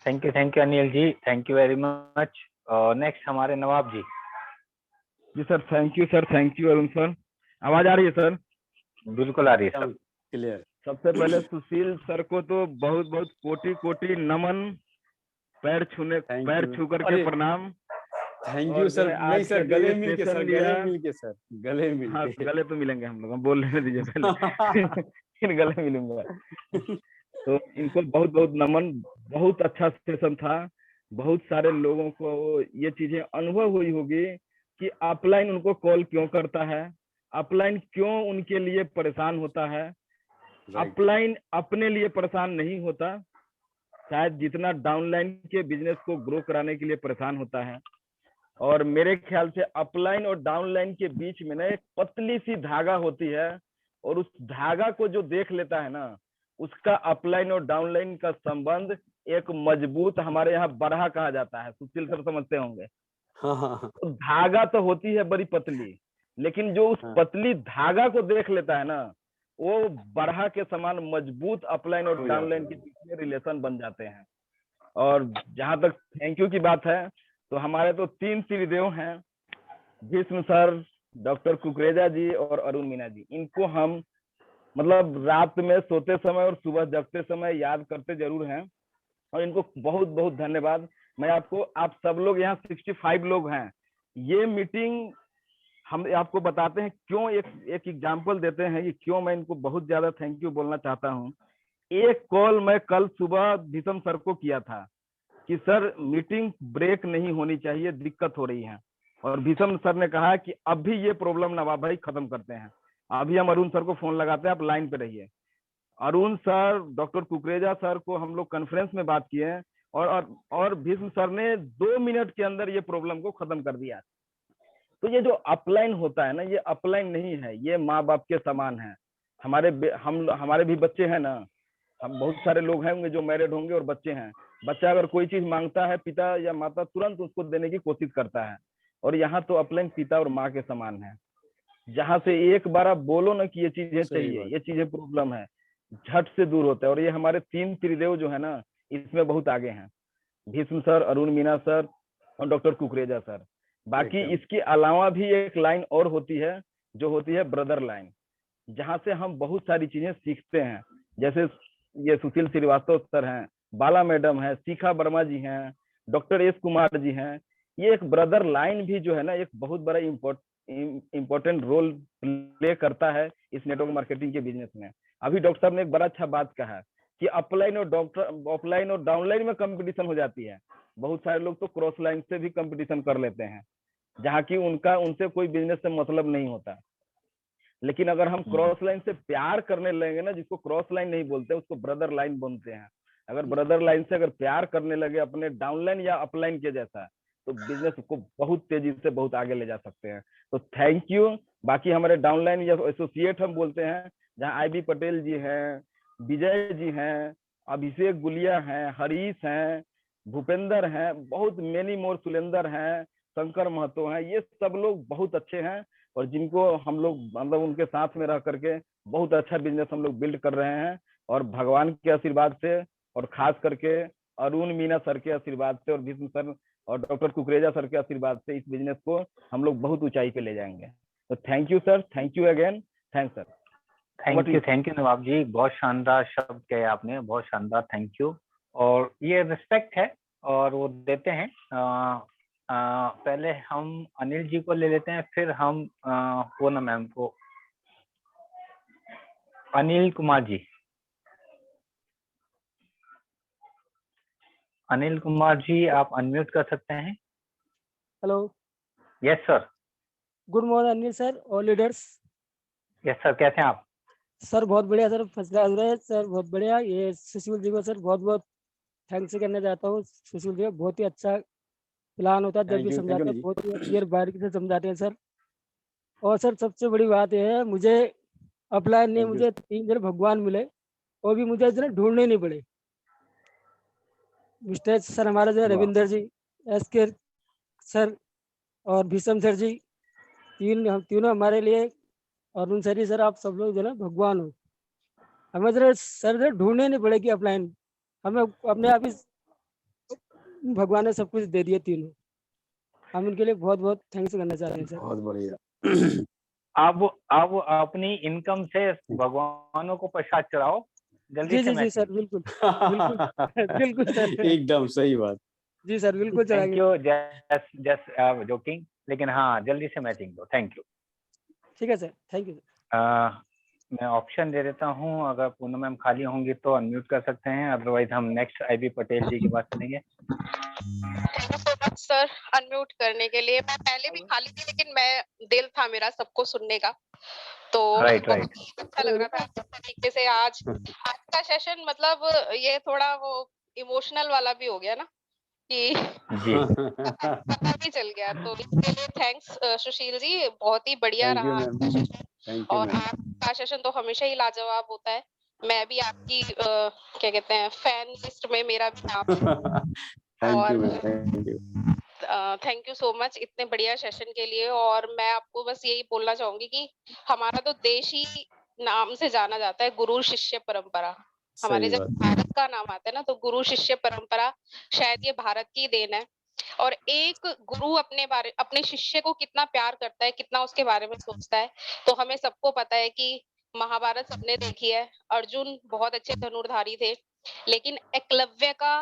Thank you Anil ji, thank you very much. Next हमारे नवाब जी। जी sir, thank you Arun sir. आवाज आ रही है सर? बिल्कुल आ रही है सर, क्लियर। सबसे पहले सुशील सर को तो बहुत बहुत कोटि कोटि नमन, पैर छू करके प्रणाम। Thank you sir. नहीं सर, गले मिल के सर, गले मिल के। हाँ, गले तो मिलेंगे हम लोग, बोल लेने दीजिए पहले फिर गले मिलूंगा। तो इनको बहुत बहुत नमन। बहुत अच्छा सेशन था। बहुत सारे लोगों को ये चीजें अनुभव हुई होगी कि अपलाइन उनको कॉल क्यों करता है, अपलाइन क्यों उनके लिए परेशान होता है। अपलाइन अपने लिए परेशान नहीं होता, शायद जितना डाउनलाइन के बिजनेस को ग्रो कराने के लिए परेशान होता है। और मेरे ख्याल से अपलाइन और डाउनलाइन के बीच में ना एक पतली सी धागा होती है, और उस धागा को जो देख लेता है ना, उसका अपलाइन और डाउनलाइन का संबंध एक मजबूत, हमारे यहाँ बरहा कहा जाता है, सुशील सर समझते होंगे। तो धागा तो होती है बड़ी पतली, लेकिन जो उस पतली धागा को देख लेता है ना, वो बरहा के समान मजबूत अपलाइन और डाउनलाइन के बीच में रिलेशन बन जाते हैं। और जहां तक थैंक यू की बात है, तो हमारे तो 3 त्रिदेव हैं, भीष्म सर, डॉक्टर कुकरेजा जी और अरुण मीना जी। इनको हम मतलब रात में सोते समय और सुबह जगते समय याद करते जरूर हैं, और इनको बहुत बहुत धन्यवाद। मैं आपको, आप सब लोग यहाँ 65 लोग हैं, ये मीटिंग हम आपको बताते हैं क्यों, एक एग्जाम्पल देते हैं कि क्यों मैं इनको बहुत ज्यादा थैंक यू बोलना चाहता हूँ। एक कॉल मैं कल सुबह भीषम सर को किया था कि सर मीटिंग ब्रेक नहीं होनी चाहिए, दिक्कत हो रही है, और भीषम सर ने कहा कि अभी ये प्रॉब्लम नवाब भाई खत्म करते हैं। अभी हम अरुण सर को फोन लगाते हैं, आप लाइन पे रहिए। Arun sir, doctor Kukreja sir को हम लोग कॉन्फ्रेंस में बात किए हैं और भीष्म सर ने 2 मिनट के अंदर ये प्रॉब्लम को खत्म कर दिया। तो ये जो अपलाइन होता है ना, ये अपलाइन नहीं है, ये माँ बाप के समान है। हमारे भी बच्चे हैं ना, हम बहुत सारे लोग हैं जो मैरिड होंगे और बच्चे हैं। बच्चा अगर कोई चीज मांगता है, पिता या माता तुरंत उसको देने की कोशिश करता है, और यहाँ तो अपलाइन पिता और माँ के समान है। जहाँ से एक बार आप बोलो ना कि ये चीजें चाहिए, ये चीजें प्रॉब्लम है, झट से दूर होता है। और ये हमारे 3 त्रिदेव जो है ना, इसमें बहुत आगे हैं, भीष्म सर, अरुण मीना सर और डॉक्टर कुकरेजा सर। बाकी इसके अलावा भी एक लाइन और होती है, जो होती है ब्रदर लाइन, जहाँ से हम बहुत सारी चीजें सीखते हैं। जैसे ये सुशील श्रीवास्तव सर हैं, बाला मैडम है, शिखा वर्मा जी हैं, डॉक्टर एस कुमार जी हैं। ये एक ब्रदर लाइन भी जो है ना, एक बहुत बड़ा इम्पोर्टेंट रोल प्ले करता है इस नेटवर्क मार्केटिंग के बिजनेस में। अभी डॉक्टर साहब ने एक बड़ा अच्छा बात कहा कि अपलाइन और ऑफलाइन और डाउनलाइन में कंपटीशन हो जाती है। बहुत सारे लोग तो क्रॉस लाइन से भी कंपटीशन कर लेते हैं, जहाँ की उनसे कोई बिजनेस से मतलब नहीं होता। लेकिन अगर हम क्रॉस लाइन से प्यार करने लगेंगे ना, जिसको क्रॉस लाइन नहीं बोलते, उसको ब्रदर लाइन बोलते हैं। अगर ब्रदर लाइन से अगर प्यार करने लगे अपने डाउनलाइन या अपलाइन के जैसा, तो बिजनेस को बहुत तेजी से बहुत आगे ले जा सकते हैं। तो थैंक यू। बाकी हमारे डाउनलाइन या एसोसिएट हम बोलते हैं, जहाँ IB पटेल जी हैं, विजय जी हैं, अभिषेक गुलिया हैं, हरीश हैं, भूपेंद्र हैं, बहुत मेनी मोर, सुलेंदर हैं, शंकर महतो हैं। ये सब लोग बहुत अच्छे हैं और जिनको हम लोग मतलब उनके साथ में रह करके बहुत अच्छा बिजनेस हम लोग बिल्ड कर रहे हैं। और भगवान के आशीर्वाद से और खास करके अरुण मीना सर के आशीर्वाद से और भीष्म सर और डॉक्टर कुकरेजा सर के आशीर्वाद से इस बिजनेस को हम लोग बहुत ऊंचाई पे ले जाएंगे। तो thank you sir, thank you again, thanks sir. Thank you Nawab ji, बहुत शानदार शब्द कहे आपने, बहुत शानदार, थैंक यू। और ये रिस्पेक्ट है और वो देते हैं। पहले हम अनिल जी को ले लेते हैं, फिर हम पूनम मैम को। अनिल कुमार जी, अनिल कुमार जी आप अनम्यूट कर सकते हैं। Hello. Yes sir. Good morning Anil sir और लीडर्स। यस सर, कैसे हैं आप? सर बहुत बढ़िया सर, फर्स्ट क्लास रहे सर, बहुत बढ़िया। ये सुशील जी को सर बहुत बहुत थैंक्स करना चाहता हूँ। सुशील जी बहुत ही अच्छा प्लान होता है, जब भी समझाते हैं बहुत ही क्लियर बारीकी से समझाते हैं सर। और सर सबसे बड़ी बात यह है, मुझे अपलाइन नहीं, मुझे 3 जन भगवान मिले और भी मुझे इतने ढूंढने नहीं पड़े। मिस्टर सर हमारे जो रविंदर जी, SK सर और भीषम सर जी, तीनों हमारे लिए, और उन सर आप सब लोग जो है भगवान हो। हमें जरा सर ढूंढने नहीं पड़े कि अपलाइन, हमें अपने आप ही भगवान ने सब कुछ दे दिया तीनों। हम उनके लिए बहुत बहुत थैंक्स करना चाहते हैं सर। बहुत बढ़िया। आप अपनी इनकम से भगवानों को प्रसाद चढ़ाओ जल्दी से। जी सर, बिल्कुल बिल्कुल बिल्कुल सर, एकदम सही बात। जी सर बिल्कुल थैंक यू। जस्ट जोकिंग, लेकिन हाँ जल्दी से मैचिंग दो। Thank you. ठीक है सर, थैंक यू। मैं ऑप्शन दे देता हूँ, अगर पूनम मैम खाली होंगी तो अनम्यूट कर सकते हैं, अदरवाइज हम नेक्स्ट IB पटेल जी की बात करेंगे। Thank you so much sir unmute करने के लिए। मैं पहले भी खाली थी, लेकिन मैं दिल था मेरा सबको सुनने का, तो राइट अच्छा लग रहा था जिस तरीके से आज का सेशन, मतलब ये थोड़ा वो इमोशनल वाला भी हो गया ना कि पता भी चल गया, तो इसके लिए थैंक्स सुशील जी, बहुत ही बढ़िया रहा और आपका सेशन तो हमेशा ही लाजवाब होता है। मैं भी आपकी क्या कहते हैं फैन लिस्ट में मेरा भी नाम है और थैंक यू सो मच इतने बढ़िया सेशन के लिए। और मैं आपको बस यही बोलना चाहूंगी कि हमारा तो देश ही नाम से जाना जाता है गुरु शिष्य परंपरा। हमारे जब भारत का नाम आता है ना, तो गुरु शिष्य परंपरा शायद ये भारत की देन है। और एक गुरु अपने शिष्य को कितना प्यार करता है, कितना उसके बारे में सोचता है, तो हमें सबको पता है कि महाभारत सबने देखी है। अर्जुन बहुत अच्छे धनुर्धारी थे, लेकिन एकलव्य का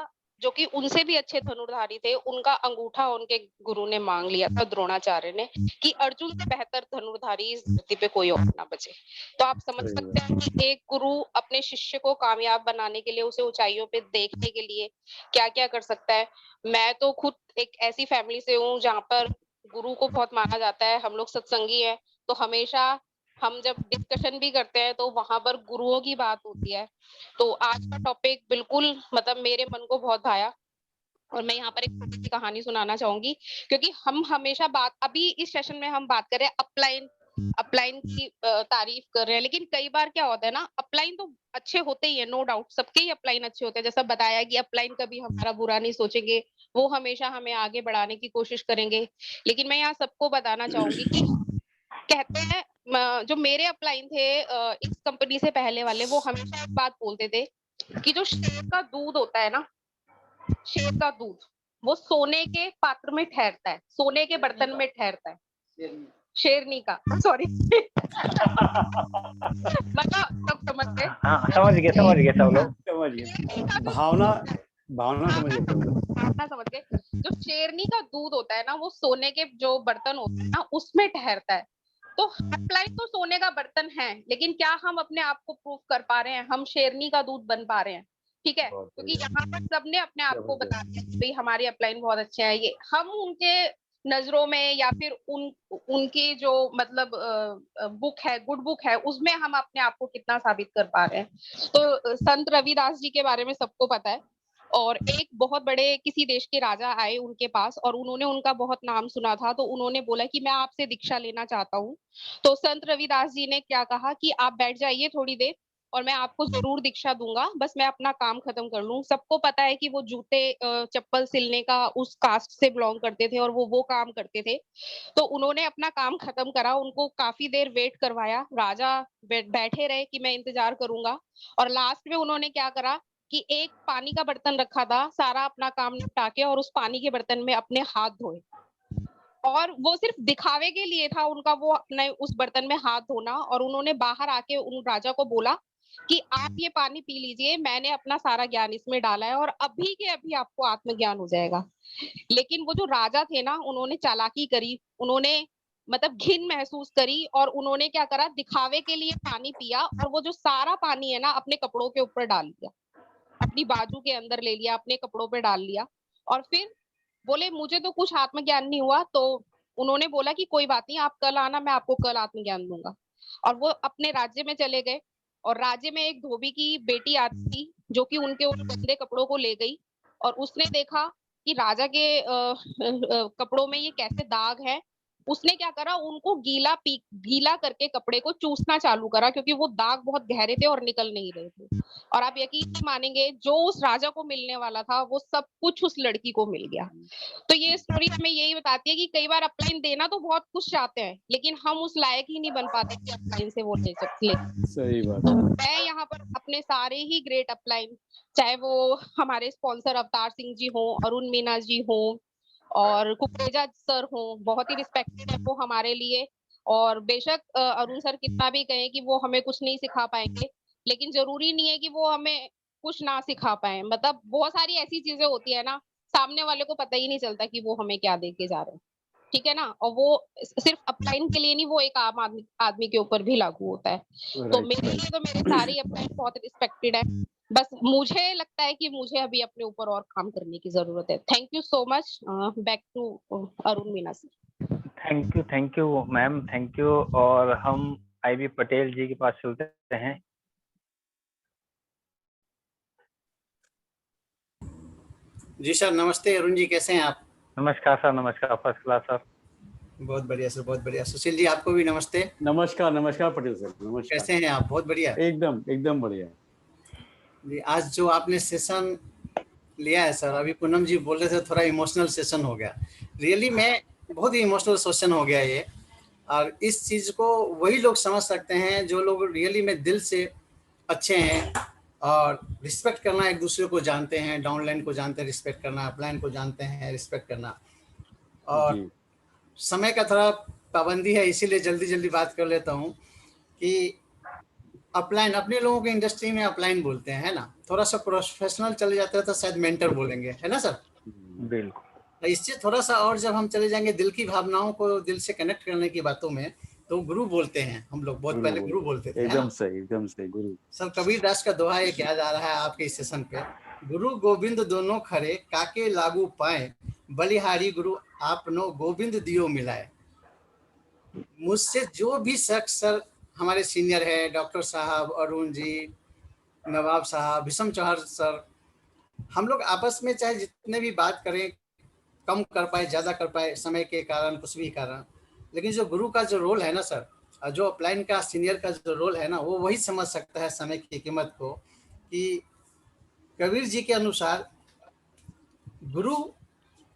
जो कि उनसे भी अच्छे धनुर्धारी थे, उनका अंगूठा उनके गुरु ने मांग लिया था, द्रोणाचार्य ने, कि अर्जुन से बेहतर धनुर्धारी इस धरती पे कोई और ना बचे। तो आप समझ सकते हैं कि एक गुरु अपने शिष्य को कामयाब बनाने के लिए, उसे ऊंचाइयों पे देखने के लिए क्या क्या कर सकता है। मैं तो खुद एक ऐसी फैमिली से हूँ जहाँ पर गुरु को बहुत माना जाता है, हम लोग सत्संगी हैं, तो हमेशा हम जब डिस्कशन भी करते हैं तो वहां पर गुरुओं की बात होती है। तो आज का टॉपिक बिल्कुल मतलब मेरे मन को बहुत भाया, और मैं यहाँ पर एक छोटी सी कहानी सुनाना चाहूंगी, क्योंकि हम हमेशा बात, अभी इस सेशन में हम बात कर रहे हैं अपलाइन की तारीफ कर रहे हैं, लेकिन कई बार क्या होता है ना, अपलाइन तो अच्छे होते ही है, नो डाउट, सबके ही अपलाइन अच्छे होते हैं। जैसा बताया कि अपलाइन कभी हमारा बुरा नहीं सोचेंगे, वो हमेशा हमें आगे बढ़ाने की कोशिश करेंगे। लेकिन मैं यहाँ सबको बताना चाहूंगी कि कहते हैं जो मेरे अपलाइन थे इस कंपनी से पहले वाले, वो हमेशा एक बात बोलते थे कि जो शेर का दूध होता है ना, शेर का दूध वो सोने के पात्र में ठहरता है, सोने के बर्तन में ठहरता है। शेरनी का, सॉरी मतलब सब समझ गए। समझ गए सब लोग, समझ गए, भावना समझ गए सब लोग। भावना समझ गए। जो शेरनी का दूध होता है ना, वो सोने के जो बर्तन होते हैं ना, उसमें ठहरता है। तो अपलाइन तो सोने का बर्तन है, लेकिन क्या हम अपने आप को प्रूव कर पा रहे हैं, हम शेरनी का दूध बन पा रहे हैं? ठीक है, क्योंकि यहाँ पर सबने अपने आप को बता दिया कि भाई हमारे अपलाइन बहुत अच्छे हैं, ये हम उनके नजरों में या फिर उनकी जो मतलब बुक है, गुड बुक है, उसमें हम अपने आप को कितना साबित कर पा रहे हैं। तो संत रविदास जी के बारे में सबको पता है, और एक बहुत बड़े किसी देश के राजा आए उनके पास, और उन्होंने उनका बहुत नाम सुना था, तो उन्होंने बोला कि मैं आपसे दीक्षा लेना चाहता हूँ। तो संत रविदास जी ने क्या कहा कि आप बैठ जाइए थोड़ी देर, और मैं आपको जरूर दीक्षा दूंगा, बस मैं अपना काम खत्म कर लूं। सबको पता है कि वो जूते चप्पल सिलने का उस कास्ट से बिलोंग करते थे, और वो काम करते थे। तो उन्होंने अपना काम खत्म करा, उनको काफी देर वेट करवाया, राजा बैठे रहे कि मैं इंतजार करूंगा, और लास्ट में उन्होंने क्या करा कि एक पानी का बर्तन रखा था, सारा अपना काम निपटा के और उस पानी के बर्तन में अपने हाथ धोए, और वो सिर्फ दिखावे के लिए था उनका वो अपने उस बर्तन में हाथ धोना। और उन्होंने बाहर आके उन राजा को बोला कि आप ये पानी पी लीजिए, मैंने अपना सारा ज्ञान इसमें डाला है, और अभी के अभी आपको आत्मज्ञान हो जाएगा। लेकिन वो जो राजा थे ना, उन्होंने चालाकी करी, उन्होंने मतलब घिन महसूस करी, और उन्होंने क्या करा, दिखावे के लिए पानी पिया, और वो जो सारा पानी है ना, अपने कपड़ों के ऊपर डाल दिया, अपनी बाजू के अंदर ले लिया, अपने कपड़ों पे डाल लिया, और फिर बोले मुझे तो कुछ आत्मज्ञान नहीं हुआ। तो उन्होंने बोला कि कोई बात नहीं, आप कल आना, मैं आपको कल आत्मज्ञान दूंगा। और वो अपने राज्य में चले गए, और राज्य में एक धोबी की बेटी आती थी, जो कि उनके उन गंदे कपड़ों को ले गई, और उसने देखा कि राजा के कपड़ों में ये कैसे दाग है। उसने क्या करा, उनको गीला करके कपड़े को चूसना चालू करा, क्योंकि वो दाग बहुत गहरे थे और निकल नहीं रहे थे। और आप यकीन नहीं मानेंगे, जो उस राजा को मिलने वाला था, वो सब कुछ उस लड़की को मिल गया। तो ये स्टोरी हमें यही बताती है कि कई बार अपलाइन देना तो बहुत कुछ चाहते हैं, लेकिन हम उस लायक ही नहीं बन पाते कि अपलाइन से वो ले सकते। सही बात। तो मैं यहाँ पर अपने सारे ही ग्रेट अपलाइन, चाहे वो हमारे स्पॉन्सर अवतार सिंह जी हो, अरुण मीना जी हो, और कुकरेजा सर हो, बहुत ही रिस्पेक्टेड है वो हमारे लिए। और बेशक अरुण सर कितना भी कहें कि वो हमें कुछ नहीं सिखा पाएंगे, लेकिन जरूरी नहीं है कि वो हमें कुछ ना सिखा पाए। मतलब बहुत सारी ऐसी चीजें होती है ना, सामने वाले को पता ही नहीं चलता कि वो हमें क्या दे के जा रहे हैं, ठीक है ना। और वो सिर्फ अपलाइन के लिए नहीं, वो एक आम आदमी के ऊपर भी लागू होता है। तो मेरे लिए तो मेरे सारे अपलाइन बहुत रिस्पेक्टेड है, बस मुझे लगता है कि मुझे अभी अपने ऊपर और काम करने की जरूरत है। Thank you so much. Back to Arun Meena sir. Thank you ma'am, thank you. और हम आईबी पटेल जी के पास चलते हैं। जी सर, नमस्ते। अरुण जी, कैसे हैं आप? नमस्कार सर, नमस्कार, फर्स्ट क्लास सर। बहुत बढ़िया सर, बहुत बढ़िया। सुशील जी, आपको भी नमस्ते। नमस्कार, नमस्कार पटेल सर, नमस्कार। कैसे हैं आप? बहुत बढ़िया। एकदम बढ़िया जी। आज जो आपने सेशन लिया है सर, अभी पूनम जी बोल रहे थे, थोड़ा इमोशनल सेशन हो गया। रियली में बहुत ही इमोशनल सेशन हो गया ये। और इस चीज़ को वही लोग समझ सकते हैं जो लोग रियली में दिल से अच्छे हैं और रिस्पेक्ट करना, एक दूसरे को जानते हैं, डाउनलाइन को जानते हैं रिस्पेक्ट करना, अपलाइन को जानते हैं रिस्पेक्ट करना। और समय का थोड़ा पाबंदी है, इसीलिए जल्दी जल्दी बात कर लेता हूँ कि अपलाइन, अपने लोगों के इंडस्ट्री में अपलाइन बोलते हैं, है ना। थोड़ा सा प्रोफेशनल चले जाते हैं तो शायद मेंटर बोलेंगे, है ना सर। बिल्कुल। इससे थोड़ा सा और जब हम चले जाएंगे दिल की भावनाओं को दिल से कनेक्ट करने की बातों में, तो गुरु बोलते हैं हम लोग, बहुत पहले गुरु बोलते थे, है ना? एकदम सही गुरु। सर कबीरदास का दोहा एक याद आ रहा है आपके इस सेशन पे, गुरु गोविंद दोनों खरे काके लागू पाए, बलिहारी गुरु आपनो गोविंद दियो मिलाए। मुझसे जो भी शख्स सर हमारे सीनियर है, डॉक्टर साहब, अरुण जी, नवाब साहब, विषम चौहान सर, हम लोग आपस में चाहे जितने भी बात करें, कम कर पाए ज़्यादा कर पाए, समय के कारण कुछ भी कारण, लेकिन जो गुरु का जो रोल है ना सर, जो अपलाइन का सीनियर का जो रोल है ना, वो वही समझ सकता है समय की कीमत को। कि कबीर जी के अनुसार गुरु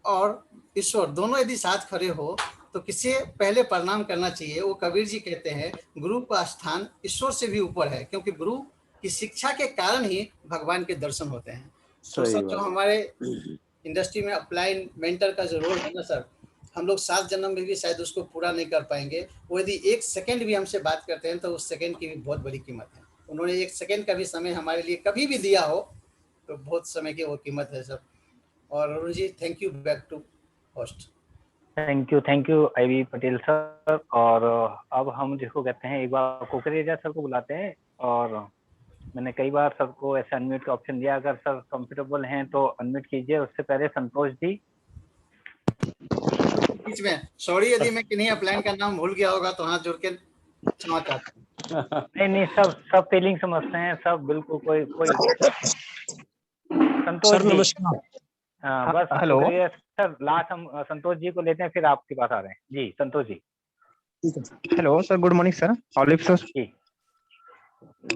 और ईश्वर दोनों यदि साथ खड़े हो तो किसे पहले प्रणाम करना चाहिए। वो कबीर जी कहते हैं गुरु का स्थान ईश्वर से भी ऊपर है, क्योंकि गुरु की शिक्षा के कारण ही भगवान के दर्शन होते हैं। तो सर जो हमारे इंडस्ट्री में अपलाइन मेंटर का जो रोल है ना सर, हम लोग 7 जन्म में भी शायद उसको पूरा नहीं कर पाएंगे। वो यदि 1 सेकंड भी हमसे बात करते हैं तो उस सेकंड की भी बहुत बड़ी कीमत है। उन्होंने 1 सेकंड का भी समय हमारे लिए कभी भी दिया हो तो बहुत समय की वो कीमत है सर। और Arun ji thank you, back to host. Thank you IB Patel sir. और अब हम जिसको कहते हैं, एक बार कोकरेजा सर को बुलाते हैं, और मैंने कई बार सर को ऐसे अनम्यूट का ऑप्शन दिया, अगर सर कंफर्टेबल हैं तो अनम्यूट कीजिए। उससे पहले संतोष जी बीच में, सॉरी यदि मैं किन्हीं अपलाइन का नाम भूल गया होगा तो हाथ जोड़ के क्षमा चाहता हूं। नहीं सब फीलिंग समझते हैं सब, बिल्कुल कोई संतोष सर जी नमस्कार। हाँ बस हेलो सर, लास्ट हम संतोष जी को लेते हैं, फिर आपके पास आ रहे हैं जी। Santosh ji hello sir, good morning sir, ऑलिव सर।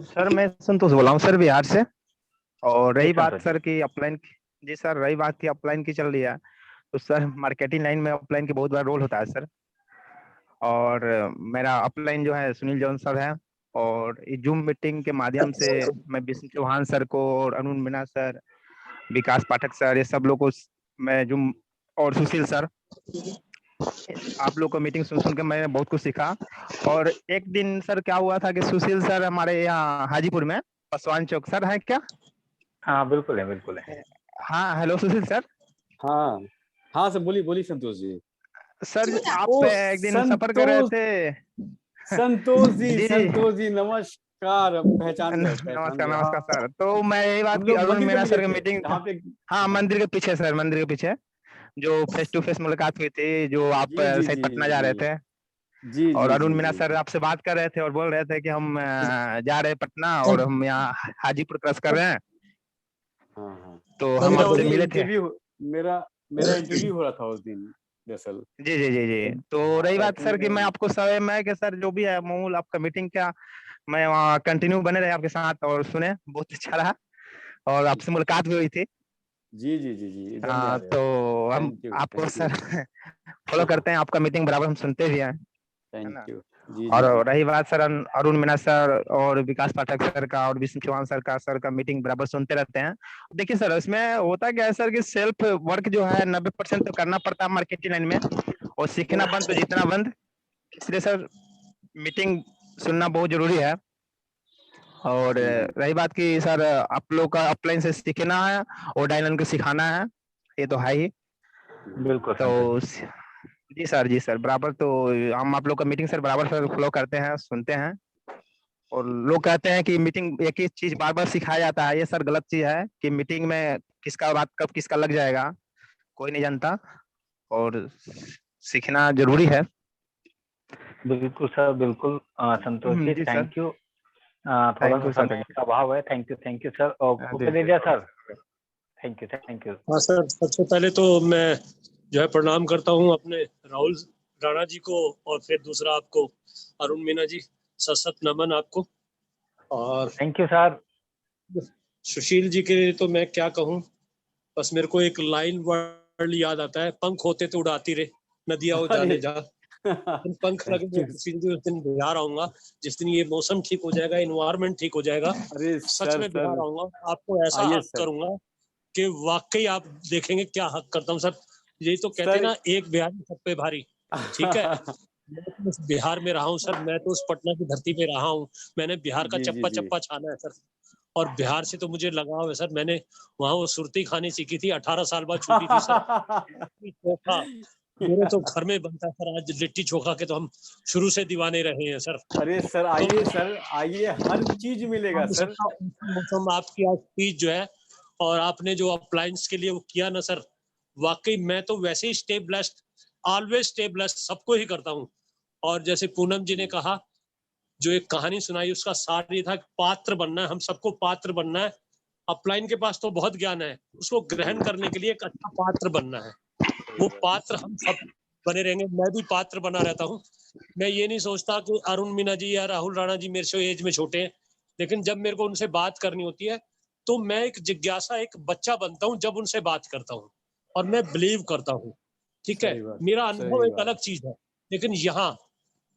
सर मैं संतोष बोला हूँ सर, बिहार से। और रही बात सर की अपलाइन जी सर, रही बात की अपलाइन की चल रही है, तो सर मार्केटिंग लाइन में अपलाइन की बहुत बड़ा रोल होता है सर। और मेरा अपलाइन जो है सुनील जौन सर है, और जूम मीटिंग के माध्यम से मैं विष्णु चौहान सर को और अरुण मीना सर, विकास पाठक सर, ये सब लोग को मैं जूम, और सुशील सर, आप लोग को मीटिंग सुन के मैंने बहुत कुछ सीखा। और एक दिन सर क्या हुआ था कि सुशील सर हमारे यहाँ हाजीपुर में पासवान चौक सर है क्या? हाँ बिल्कुल है। हाँ हेलो सुशील सर। हाँ सर, बोलिए संतोष जी। सर आप एक दिन सफर कर रहे थे। संतोष जी नमस्कार, पहचान गए। नमस्कार सर। तो मैं यही बात की, अरुण मीना सर की मीटिंग, हाँ मंदिर के पीछे सर, मंदिर के पीछे जो फेस टू फेस मुलाकात हुई थी, जो आप शायद पटना जा रहे थे जी। और अरुण मीना सर आपसे बात कर रहे थे और बोल रहे थे कि हम जा रहे हैं पटना और हम यहाँ हाजीपुर क्रॉस कर रहे हैं। तो हम आपसे मिले थे। मेरा इंटरव्यू हो रहा था उस दिन दरअसल। जी। तो रही बात सर कि मैं आपको समय के सर जो भी है मूल आपका मीटिंग क्या, मैं वहाँ कंटिन्यू बने रहे आपके साथ और सुने, बहुत अच्छा रहा और आपसे मुलाकात भी हुई थी। जी। हाँ तो हम आपको सर फॉलो करते हैं, आपका मीटिंग बराबर हम सुनते भी हैं। Thank you. और रही बात सर अरुण मीना सर और विकास पाठक सर का और विष्णु चौहान सर का मीटिंग बराबर सुनते रहते हैं। देखिए सर इसमें होता क्या है सर कि सेल्फ वर्क जो है 90% तो करना पड़ता है मार्केटिंग लाइन में, और सीखना बंद तो जितना बंद, इसलिए सर मीटिंग सुनना बहुत जरूरी है। और रही बात की सर आप लोग का अपलाइन से सीखना है और डायनाइन को सिखाना है, ये तो है ही। बिल्कुल तो जी सर बराबर, तो हम आप लोग का मीटिंग सर बराबर सर फॉलो करते हैं, सुनते हैं। और लोग कहते हैं कि मीटिंग एक ही चीज बार बार सिखाया जाता है, ये सर गलत चीज है कि मीटिंग में किसका बात कब किसका लग जाएगा कोई नहीं जानता, और सीखना जरूरी है। बिल्कुल सर, बिल्कुल संतोष जी, थैंक यू। थोड़ा सा समय का अभाव है, थैंक यू सर। और कोकरेजा सर थैंक यू। हाँ सर, सबसे पहले तो मैं जो है प्रणाम करता हूँ अपने राहुल राणा जी को, और फिर दूसरा आपको अरुण मीना जी, सत नमन आपको। और थैंक यू सर। सुशील जी के लिए तो मैं क्या कहूँ, बस मेरे को एक लाइन वर्ड याद आता है, पंख होते तो उड़ाती रे नदिया हो जाने जा। पंख लगे सुशील जी, उस दिन बिहार आऊंगा, जिस दिन ये मौसम ठीक हो जाएगा, एनवायरनमेंट ठीक हो जाएगा, सच में बिहार आऊंगा, आपको ऐसा हक करूंगा कि वाकई आप देखेंगे क्या हक करता हूँ सर। यही तो कहते हैं ना, एक बिहारी सब पे भारी, ठीक है। मैं तो उस बिहार में रहा हूँ सर, मैं तो उस पटना की धरती पे रहा हूँ, मैंने बिहार का जी, जी, चप्पा जी। चप्पा छाना है सर, और बिहार से तो मुझे लगाव है सर। मैंने वहाँ वो सुरती खानी सीखी थी, 18 साल बाद छूटी थी सर। लिट्टी चोखा मेरे तो घर में बनता है सर, आज लिट्टी चोखा के तो हम शुरू से दीवाने रहे हैं सर। अरे सर तो आइए सर, आइए, हर चीज मिलेगा सर। मौसम आपकी आज स्पीच जो है और आपने जो अप्लायंस के लिए वो किया ना सर, वाकई मैं तो वैसे ही stay blessed, always stay blessed सबको ही करता हूँ। और जैसे पूनम जी ने कहा, जो एक कहानी सुनाई उसका सार ये था कि पात्र बनना है, हम सबको पात्र बनना है। अपलाइन के पास तो बहुत ज्ञान है, उसको ग्रहण करने के लिए एक अच्छा पात्र बनना है। वो पात्र हम सब बने रहेंगे, मैं भी पात्र बना रहता हूँ। मैं ये नहीं सोचता कि अरुण मीना जी या राहुल राणा जी मेरे से एज में छोटे हैं, लेकिन जब मेरे को उनसे बात करनी होती है तो मैं एक जिज्ञासा, एक बच्चा बनता हूँ जब उनसे बात करता हूँ, और मैं बिलीव करता हूँ। ठीक है, सही बात, मेरा सही अनुभव एक बात। अलग चीज है, लेकिन यहाँ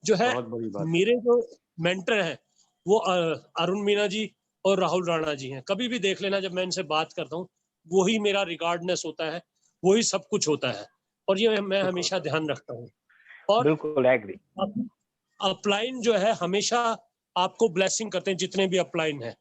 जो है बहुत बड़ी बात। मेरे जो मेंटर हैं वो अरुण मीना जी और राहुल राणा जी हैं। कभी भी देख लेना, जब मैं इनसे बात करता हूँ वही मेरा रिगार्डनेस होता है, वही सब कुछ होता है, और ये मैं हमेशा ध्यान रखता हूँ। और बिल्कुल एग्री। अपलाइन जो है हमेशा आपको ब्लेसिंग करते हैं, जितने भी अपलाइन हैं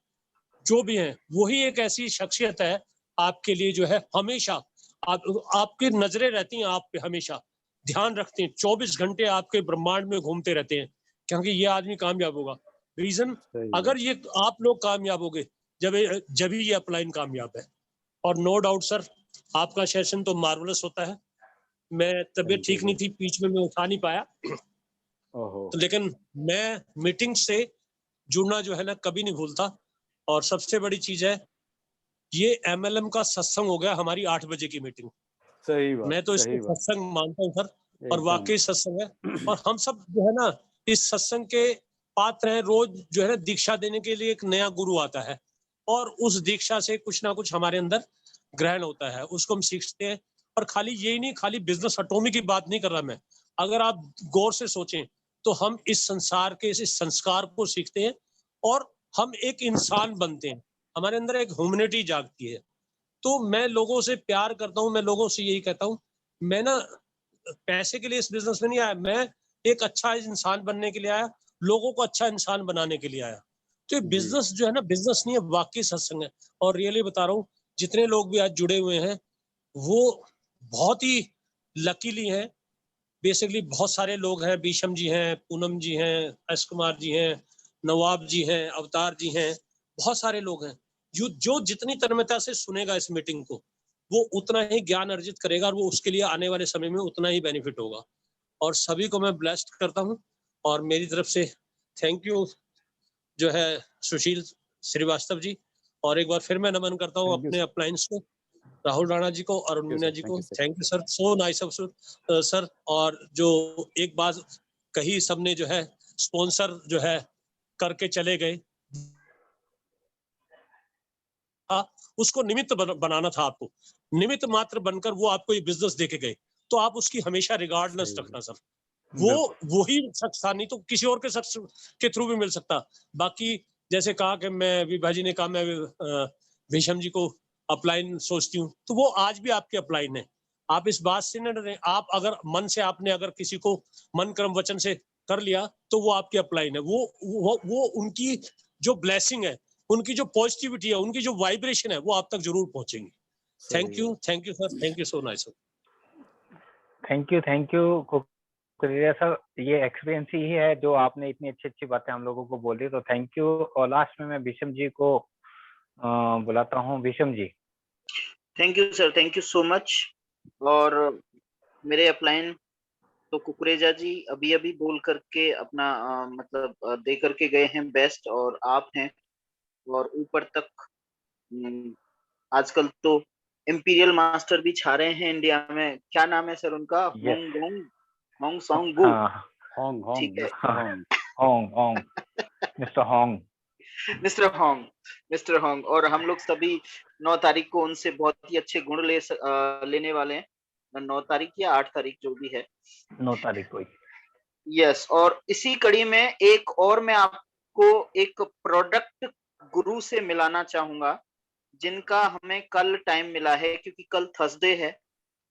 जो भी हैं, वही एक ऐसी शख्सियत है आपके लिए जो है हमेशा आपकी नजरें रहती हैं आप पे, हमेशा ध्यान रखते हैं, 24 घंटे आपके ब्रह्मांड में घूमते रहते हैं, क्योंकि ये आदमी कामयाब होगा। रीजन, अगर ये आप लोग कामयाब होगे जब ही ये अपलाइन कामयाब है। और नो डाउट सर, आपका सेशन तो मार्वलस होता है। मैं तबीयत ठीक नहीं थी, बीच में मैं उठा नहीं पाया, तो लेकिन मैं मीटिंग से जुड़ना जो है ना कभी नहीं भूलता। और सबसे बड़ी चीज है, ये MLM का सत्संग हो गया हमारी 8 बजे की मीटिंग। सही बात, मैं तो सही इसको बात। सत्संग मानता हूँ सर, और एकदम। वाकई सत्संग है। और हम सब जो है ना इस सत्संग के पात्र हैं। रोज जो है ना दीक्षा देने के लिए एक नया गुरु आता है, और उस दीक्षा से कुछ ना कुछ हमारे अंदर ग्रहण होता है, उसको हम सीखते हैं। और खाली यही नहीं, खाली बिजनेस एटॉमी की बात नहीं कर रहा मैं। अगर आप गौर से सोचें तो हम इस संसार के इस संस्कार को सीखते हैं, और हम एक इंसान बनते हैं, हमारे अंदर एक ह्यूमैनिटी जागती है। तो मैं लोगों से प्यार करता हूँ, मैं लोगों से यही कहता हूँ, मैं ना पैसे के लिए इस बिजनेस में नहीं आया, मैं एक अच्छा इंसान बनने के लिए आया, लोगों को अच्छा इंसान बनाने के लिए आया। तो ये बिजनेस जो है ना, बिजनेस नहीं है, वाकई सत्संग है। और रियली बता रहा हूँ, जितने लोग भी आज जुड़े हुए हैं वो बहुत ही लकीली हैं। बेसिकली बहुत सारे लोग हैं, बीशम जी हैं, पूनम जी हैं, एस कुमार जी हैं, नवाब जी हैं, अवतार जी हैं, बहुत सारे लोग हैं। जो जितनी तन्मयता से सुनेगा इस मीटिंग को, वो उतना ही ज्ञान अर्जित करेगा, और वो उसके लिए आने वाले समय में उतना ही बेनिफिट होगा। और सभी को मैं ब्लेस्ड करता हूँ, और मेरी तरफ से थैंक यू जो है सुशील श्रीवास्तव जी। और एक बार फिर मैं नमन करता हूँ अपने अप्लायंस को, राहुल राणा जी को, अरुण मीना जी को। Thank you sir, so nice of sir. और जो एक बात कही सबने जो है, स्पॉन्सर जो है करके चले गए, उसको निमित्त बनाना था आपको, निमित्त मात्र बनकर वो आपको ये बिजनेस देके गए, तो आप उसकी हमेशा रिगार्डनेस रखना सर। वो ही शख्स था, नहीं तो किसी और के शख्स के थ्रू भी मिल सकता। बाकी जैसे कहा कि मैं विभा जी ने कहा मैं भीषम जी को अपलाइन सोचती हूँ, तो वो आज भी आपके अपलाइन है। आप इस बात से न डरें, आप अगर मन से आपने अगर किसी को मन कर्म वचन से कर लिया तो वो आपके अपलाइन है। वो उनकी जो ब्लेसिंग है, उनकी जो पॉजिटिविटी है, उनकी जो वाइब्रेशन है, वो आप तक जरूर पहुंचेंगी। Thank you sir, thank you so nice sir. Thank you Kukreja sir, ये एक्सपीरियंस ही है जो आपने इतनी अच्छी अच्छी बातें हम लोगों को बोली, तो थैंक यू। और लास्ट में मैं भीषम जी को बुलाता हूँ। Bhisham ji. Thank you sir, thank you so much. और मेरे अपलाइन तो कुकरेजा जी अभी अभी बोल करके अपना मतलब दे करके गए हैं बेस्ट, और आप हैं और ऊपर तक। आजकल तो इंपीरियल मास्टर भी छा रहे हैं इंडिया में। क्या नाम है सर उनका? होंग सॉन्ग गु। ठीक है, मिस्टर होंग। और हम लोग सभी 9 तारीख को उनसे बहुत ही अच्छे गुण लेने वाले हैं। 9 तारीख या 8 तारीख जो भी है, 9 तारीख को। यस। और इसी कड़ी में एक और मैं आपको एक प्रोडक्ट गुरु से मिलाना चाहूंगा, जिनका हमें कल टाइम मिला है, क्योंकि कल थर्सडे है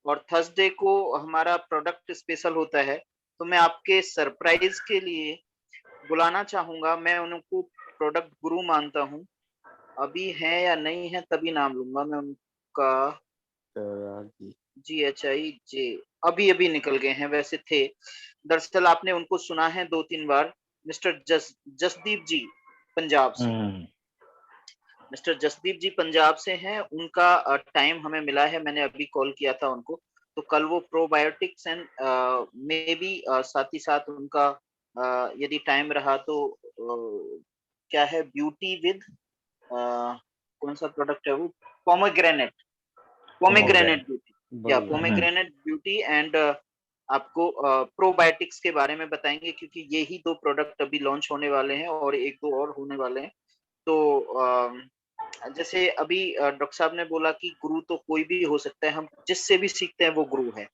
और थर्सडे को हमारा प्रोडक्ट स्पेशल होता है। तो मैं आपके सरप्राइज के लिए बुलाना चाहूंगा। मैं उनको प्रोडक्ट गुरु मानता हूँ, अभी है या नहीं है तभी नाम लूंगा मैं उनका। GHIJ अभी अभी निकल गए हैं, वैसे थे। दरअसल आपने उनको सुना है 2-3 बार। मिस्टर जसदीप जी पंजाब से। मिस्टर जसदीप जी पंजाब से हैं। उनका टाइम हमें मिला है, मैंने अभी कॉल किया था उनको। तो कल वो प्रोबायोटिक्स एंड मे बी साथ ही साथ उनका यदि टाइम रहा तो क्या है, ब्यूटी विद कौन सा प्रोडक्ट है वो, पोमेग्रेनेट ब्यूटी, या पोमेग्रेनेट ब्यूटी एंड आपको प्रोबायोटिक्स के बारे में बताएंगे, क्योंकि यही 2 प्रोडक्ट अभी लॉन्च होने वाले हैं और 1-2 और होने वाले हैं। तो जैसे अभी डॉक्टर साहब ने बोला कि गुरु तो कोई भी हो सकता है, हम जिससे भी सीखते हैं वो गुरु है।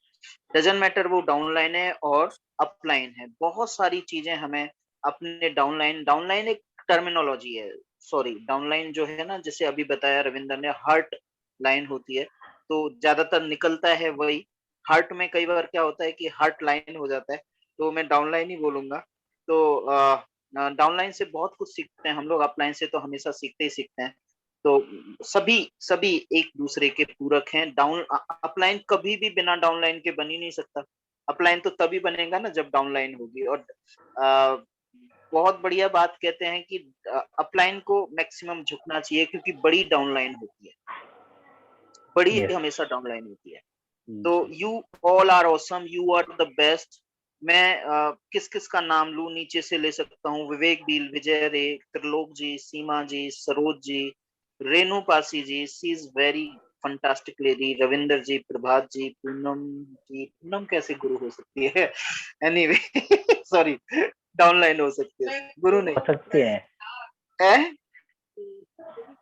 डजंट मैटर वो डाउनलाइन है और अपलाइन है। बहुत सारी चीजें हमें अपने डाउनलाइन एक टर्मिनोलॉजी है, सॉरी डाउनलाइन जो है ना, जैसे अभी बताया रविंदर ने, हार्ट लाइन होती है, तो ज्यादातर निकलता है वही। हार्ट में कई बार क्या होता है कि हार्ट लाइन हो जाता है, तो मैं डाउनलाइन ही बोलूंगा। तो डाउनलाइन से बहुत कुछ सीखते हैं हम लोग, अपलाइन से तो हमेशा सीखते ही सीखते हैं। तो सभी एक दूसरे के पूरक हैं। अपलाइन कभी भी बिना डाउनलाइन के बन ही नहीं सकता। अपलाइन तो तभी बनेगा ना जब डाउनलाइन होगी। और बहुत बढ़िया बात कहते हैं कि अपलाइन को मैक्सिमम झुकना चाहिए, क्योंकि बड़ी डाउनलाइन होती है, बड़ी हमेशा डाउनलाइन होती है। तो you all are awesome, you are the best. मैं किस किस का नाम लूं, नीचे से ले सकता हूँ। विवेक Beel, Vijay Ray, Trilok ji, Seema ji, Saroj ji, Renu Pasi ji, she is very fantastic lady, Ravinder ji, Prabhat ji, Poonam ji. Poonam कैसे गुरु हो सकती है? एनीवे सॉरी, डाउनलाइन हो सकती है, गुरु नहीं हो सकती है।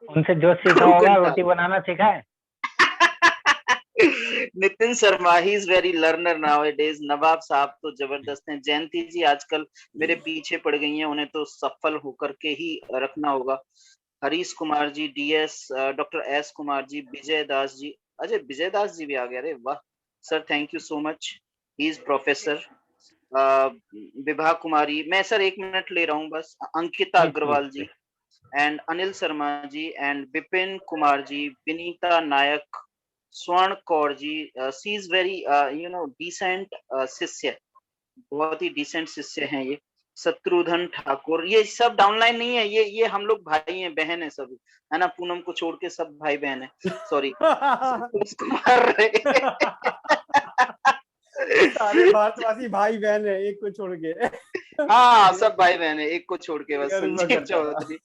उनसे जो सीखा होगा, रोटी बनाना सीखा है। नितिन शर्मा, ही is very learner nowadays. Nawab साहब तो जबरदस्त हैं। जयंती जी आजकल मेरे पीछे पड़ गई हैं, उन्हें तो सफल होकर के ही रखना होगा। Harish Kumar ji, DS, doctor S Kumar ji, Vijay Das ji. Ajay Vijay Das ji भी आ गए, अरे वाह sir, thank you so much, he is professor. Vibha Kumari, मैं सर 1 मिनट ले रहा हूँ बस। Ankita Agarwal ji and Anil Sharma ji and Vipin Kumar ji, Vinita Nayak, Swarn Kaur ji, she is very decent शिष्य, बहुत ही डिसेंट शिष्य हैं ये। शत्रुधन ठाकुर, ये सब डाउनलाइन नहीं है, ये हम लोग भाई हैं, बहन है सभी, है ना। पूनम को छोड़ के सब भाई बहन है, सॉरी कुमार सारे भारतवासी भाई बहन है, एक को छोड़ के। हाँ सब भाई बहन है, एक को छोड़ के बस। संजीव चौधरी,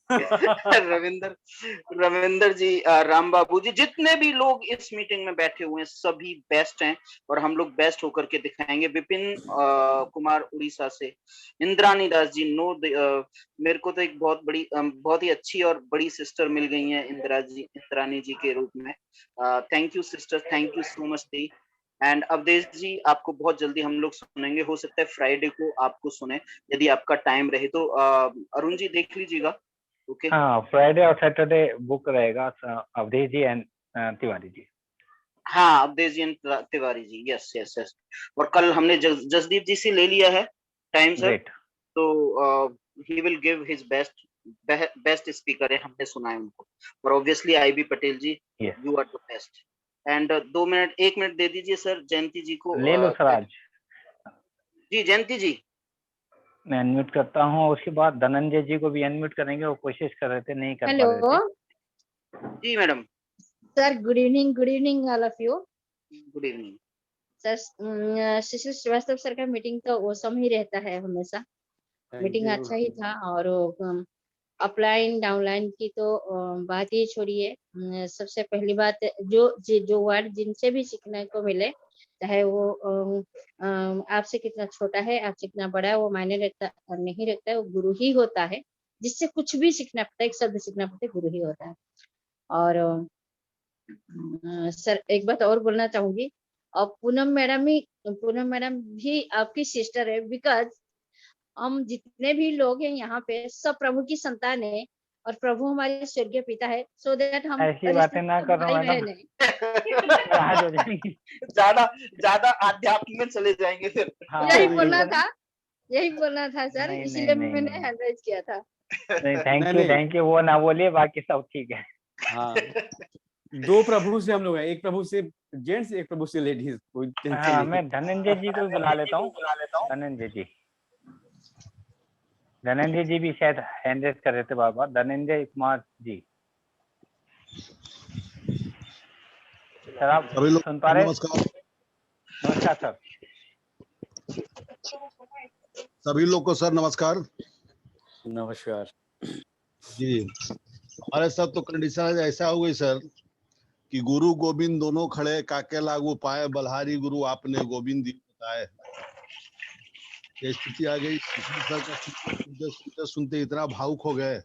रविंदर जी, राम बाबू जी, जितने भी लोग इस मीटिंग में बैठे हुए हैं सभी बेस्ट हैं और हम लोग बेस्ट होकर के दिखाएंगे। विपिन कुमार उड़ीसा से, इंद्रानी दास जी, मेरे को तो एक बहुत ही अच्छी और बड़ी सिस्टर मिल गई है इंद्रानी जी के रूप में। Thank you sister, thank you so much दी। एंड अवधेश जी, आपको बहुत जल्दी हम लोग सुनेंगे, हो सकता है फ्राइडे को आपको सुने यदि आपका टाइम रहे तो। अरुण जी देख लीजिएगा, ओके। हाँ, फ्राइडे और सैटरडे बुक रहेगा, अवधेश जी एंड तिवारी जी। हाँ, Awadhesh ji and Tiwari ji, yes yes yes. और कल हमने जसदीप जी से ले लिया है टाइम सर, तो he will give his best speaker है, हमने सुना है उनको। और obviously IB Patel ji, you are the best. And 2 minute 1 minute दे दीजिए सर जयंती जी को। ले लो सर आज। जी जयंती जी, मैं अनम्यूट करता हूँ, उसके बाद धनंजय जी को भी अनम्यूट करेंगे, वो कोशिश कर रहे थे, नहीं कर पा रहे थे। जी madam. Sir good evening all of you. Good evening sir. Shishir Srivastava sir का मीटिंग तो ओसम ही रहता है हमेशा, मीटिंग अच्छा ही था। और अपलाइन डाउनलाइन की तो बात ही छोड़िए। सबसे पहली बात, जो वर्ड जिनसे भी सीखने को मिले, चाहे वो आपसे कितना छोटा है, आपसे कितना बड़ा है, वो मायने रखता नहीं रखता है, वो गुरु ही होता है। जिससे कुछ भी सीखना पड़ता है, एक शब्द सीखना पड़ता है, गुरु ही होता है। और सर एक बात और बोलना चाहूंगी, और पूनम मैडम भी आपकी सिस्टर है, बिकॉज हम जितने भी लोग हैं यहाँ पे सब प्रभु की संतान है। और प्रभु हमारे स्वर्गीय पिता है, सो दैट हम ऐसी बातें ना रिश्ते करो भाई मैडम, बहन है। नाराज हो जाएंगी। ज्यादा ज्यादा आध्यात्मिक में चले जाएंगे फिर। हाँ यही बिल्कुल बोलना सर। था, यही बोलना था सर, नहीं नहीं इसीलिए नहीं मैंने नहीं हैंड राइज किया था। नहीं, थैंक नहीं यू नहीं थैंक यू, वो ना बोलिए, बाकी सब ठीक है। हाँ, 2 प्रभु से हम लोग हैं, एक प्रभु से जेंट्स, एक प्रभु से लेडीज, कोई टेंशन हाँ, नहीं। मैं धनंजय जी को बुला लेता हूँ। धनंजय जी, धनंजय जी भी शायद हैंड रेज कर रहे थे बार बार। धनंजय कुमार जी, सर आप सभी लोग सुन पा रहे? नमस्कार। नमस्कार सर। सभी लोग को सर नमस्कार। नमस्कार जी, हमारे साथ तो कंडीशन ऐसा हो गई सर कि गुरु गोविंद दोनों खड़े, काके लागू पाए, बलहारी गुरु आपने गोविंद दी बताए। ये स्थिति आ गई। सर का सुनते सुनते इतना भावुक हो गए,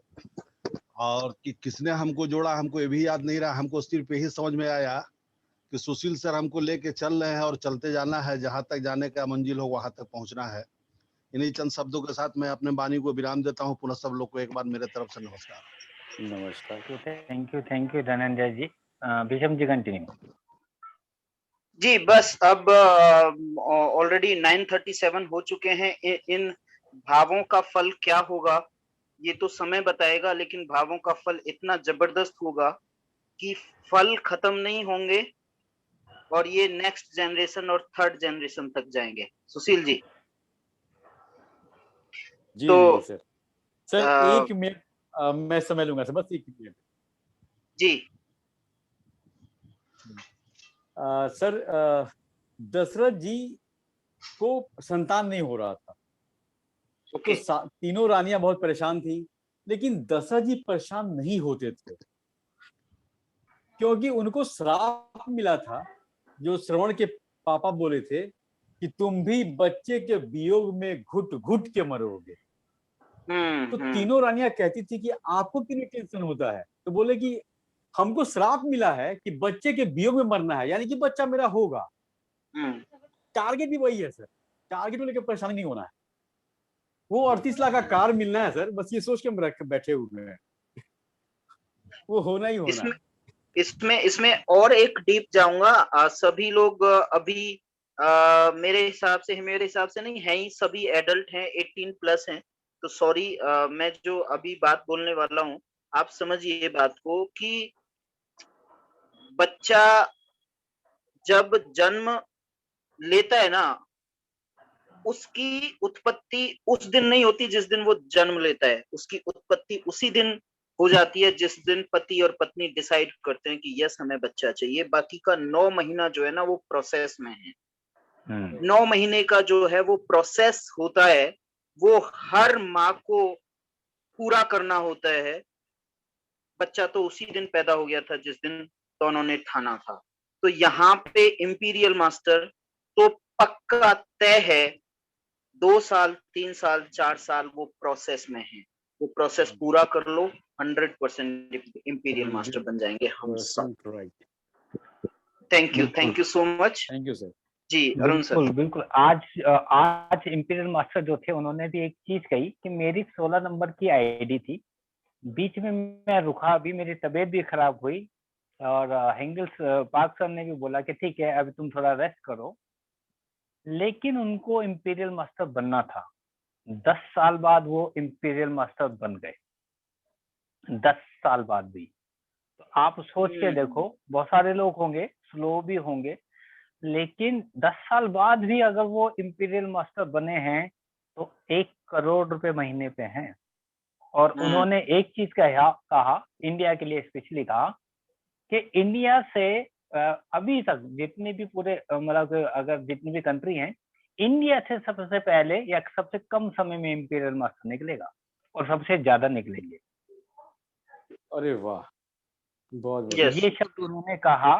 और कि किसने हमको जोड़ा हमको ये भी याद नहीं रहा। हमको सिर्फ यही समझ में आया कि सुशील सर हमको लेके चल रहे हैं और चलते जाना है, जहां तक जाने का मंजिल हो वहां तक पहुंचना है। इन्हीं चंद शब्दों के साथ मैं अपने वाणी को विराम देता हूं। पुनः सब लोग को एक बार मेरे तरफ से नमस्कार। नमस्कार। Thank you Dhananjay ji. Bhisham ji continue. जी बस अब ऑलरेडी 9:37 हो चुके हैं। इन भावों का फल क्या होगा ये तो समय बताएगा, लेकिन भावों का फल इतना जबरदस्त होगा कि फल खत्म नहीं होंगे और ये नेक्स्ट जनरेशन और थर्ड जनरेशन तक जाएंगे। सुशील जी। जी तो सर, सर 1 मिनट मैं समय लूंगा सर, बस 1 मिनट। जी सर दशरथ जी को संतान नहीं हो रहा था। ओके। तो तीनों रानियां बहुत परेशान थी, लेकिन दशरथ जी परेशान नहीं होते थे, क्योंकि उनको श्राप मिला था। जो श्रवण के पापा बोले थे कि तुम भी बच्चे के वियोग में घुट घुट के मरोगे। तो तीनों रानियां कहती थी कि आपको क्यों टेंशन होता है? तो बोले कि हमको श्राप मिला है कि बच्चे के वियोग में मरना है, यानी कि बच्चा मेरा होगा। टारगेट भी वही है सर, टारगेट को लेकर परेशान नहीं होना है। वो 38 लाख का कार मिलना है सर, बस ये सोच के हम बैठे हुए हैं। वो होना ही होना है। इसमें और एक डीप जाऊंगा। सभी लोग अभी मेरे हिसाब से नहीं है ही, सभी एडल्ट हैं, 18 प्लस हैं। तो सॉरी, मैं जो अभी बात बोलने वाला हूँ आप समझिए बात को कि बच्चा जब जन्म लेता है ना, उसकी उत्पत्ति उस दिन नहीं होती जिस दिन वो जन्म लेता है। उसकी उत्पत्ति उसी दिन हो जाती है जिस दिन पति और पत्नी डिसाइड करते हैं कि यस हमें बच्चा चाहिए। बाकी का 9 महीना जो है ना वो प्रोसेस में है। 9 महीने का जो है वो प्रोसेस होता है, वो हर माँ को पूरा करना होता है। बच्चा तो उसी दिन पैदा हो गया था जिस दिन दोनों ने ठाना था। तो यहाँ पे इंपीरियल मास्टर तो पक्का तय है, 2 साल 3 साल 4 साल वो प्रोसेस में है। वो प्रोसेस पूरा कर लो, 100% इंपीरियल मास्टर बन जाएंगे हम सब। Thank you so much. Thank you sir. Ji Arun sir. बिल्कुल। आज इंपीरियल मास्टर जो थे उन्होंने भी एक चीज कही कि मेरी 16 नंबर की आईडी थी, बीच में मैं रुका, अभी मेरी तबीयत भी खराब हुई और हेंगल्स पार्क सर ने भी बोला कि ठीक है अभी तुम थोड़ा रेस्ट करो, लेकिन उनको इंपीरियल मास्टर बनना था। 10 साल बाद वो इंपीरियल मास्टर बन गए, 10 साल बाद भी। तो आप सोच के देखो, बहुत सारे लोग होंगे, स्लो भी होंगे, लेकिन 10 साल बाद भी अगर वो इंपीरियल मास्टर बने हैं तो 1 करोड़ रुपए महीने पे हैं। और उन्होंने एक चीज कहा इंडिया के लिए स्पेशली कहा कि इंडिया से अभी तक जितने भी पूरे मतलब अगर जितनी भी कंट्री हैं, इंडिया से सबसे पहले या सबसे कम समय में इंपीरियल मास्टर निकलेगा और सबसे ज्यादा निकलेंगे। अरे वाह, बहुत ये शब्द उन्होंने कहा।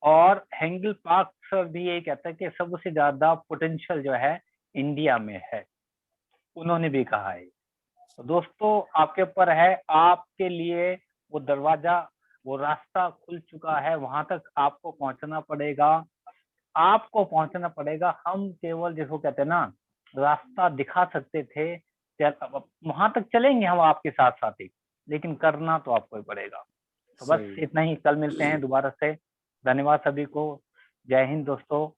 और हेंगल पार्क सर भी ये कहता है कि सबसे ज्यादा पोटेंशियल जो है इंडिया में है, उन्होंने भी कहा है। तो दोस्तों आपके ऊपर है, आपके लिए वो दरवाजा, वो रास्ता खुल चुका है, वहां तक आपको पहुंचना पड़ेगा, आपको पहुंचना पड़ेगा। हम केवल जिसको कहते हैं ना, रास्ता दिखा सकते थे, वहां तक चलेंगे हम आपके साथ साथ ही, लेकिन करना तो आपको ही पड़ेगा। तो बस सही। इतना ही, कल मिलते हैं दोबारा से। धन्यवाद सभी को, जय हिंद दोस्तों,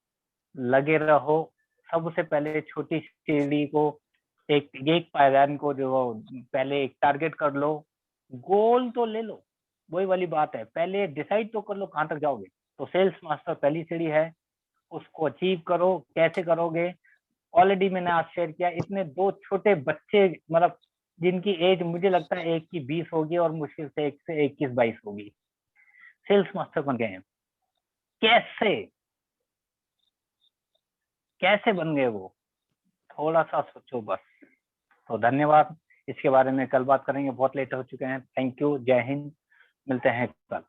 लगे रहो। सबसे पहले छोटी सीढ़ी को, एक पायदान को जो पहले एक टारगेट कर लो, गोल तो ले लो, वही वाली बात है, पहले डिसाइड तो कर लो कहाँ तक जाओगे। तो सेल्स मास्टर पहली सीढ़ी है, उसको अचीव करो। कैसे करोगे? ऑलरेडी मैंने आज शेयर किया, इतने 2 छोटे बच्चे, मतलब जिनकी एज मुझे लगता है एक की 20 होगी और मुश्किल से एक से 21-22 होगी, सेल्स मास्टर बन गए हैं। कैसे बन गए वो? थोड़ा सा सोचो बस। तो धन्यवाद, इसके बारे में कल बात करेंगे, बहुत लेट हो चुके हैं। थैंक यू, जय हिंद, मिलते हैं कल।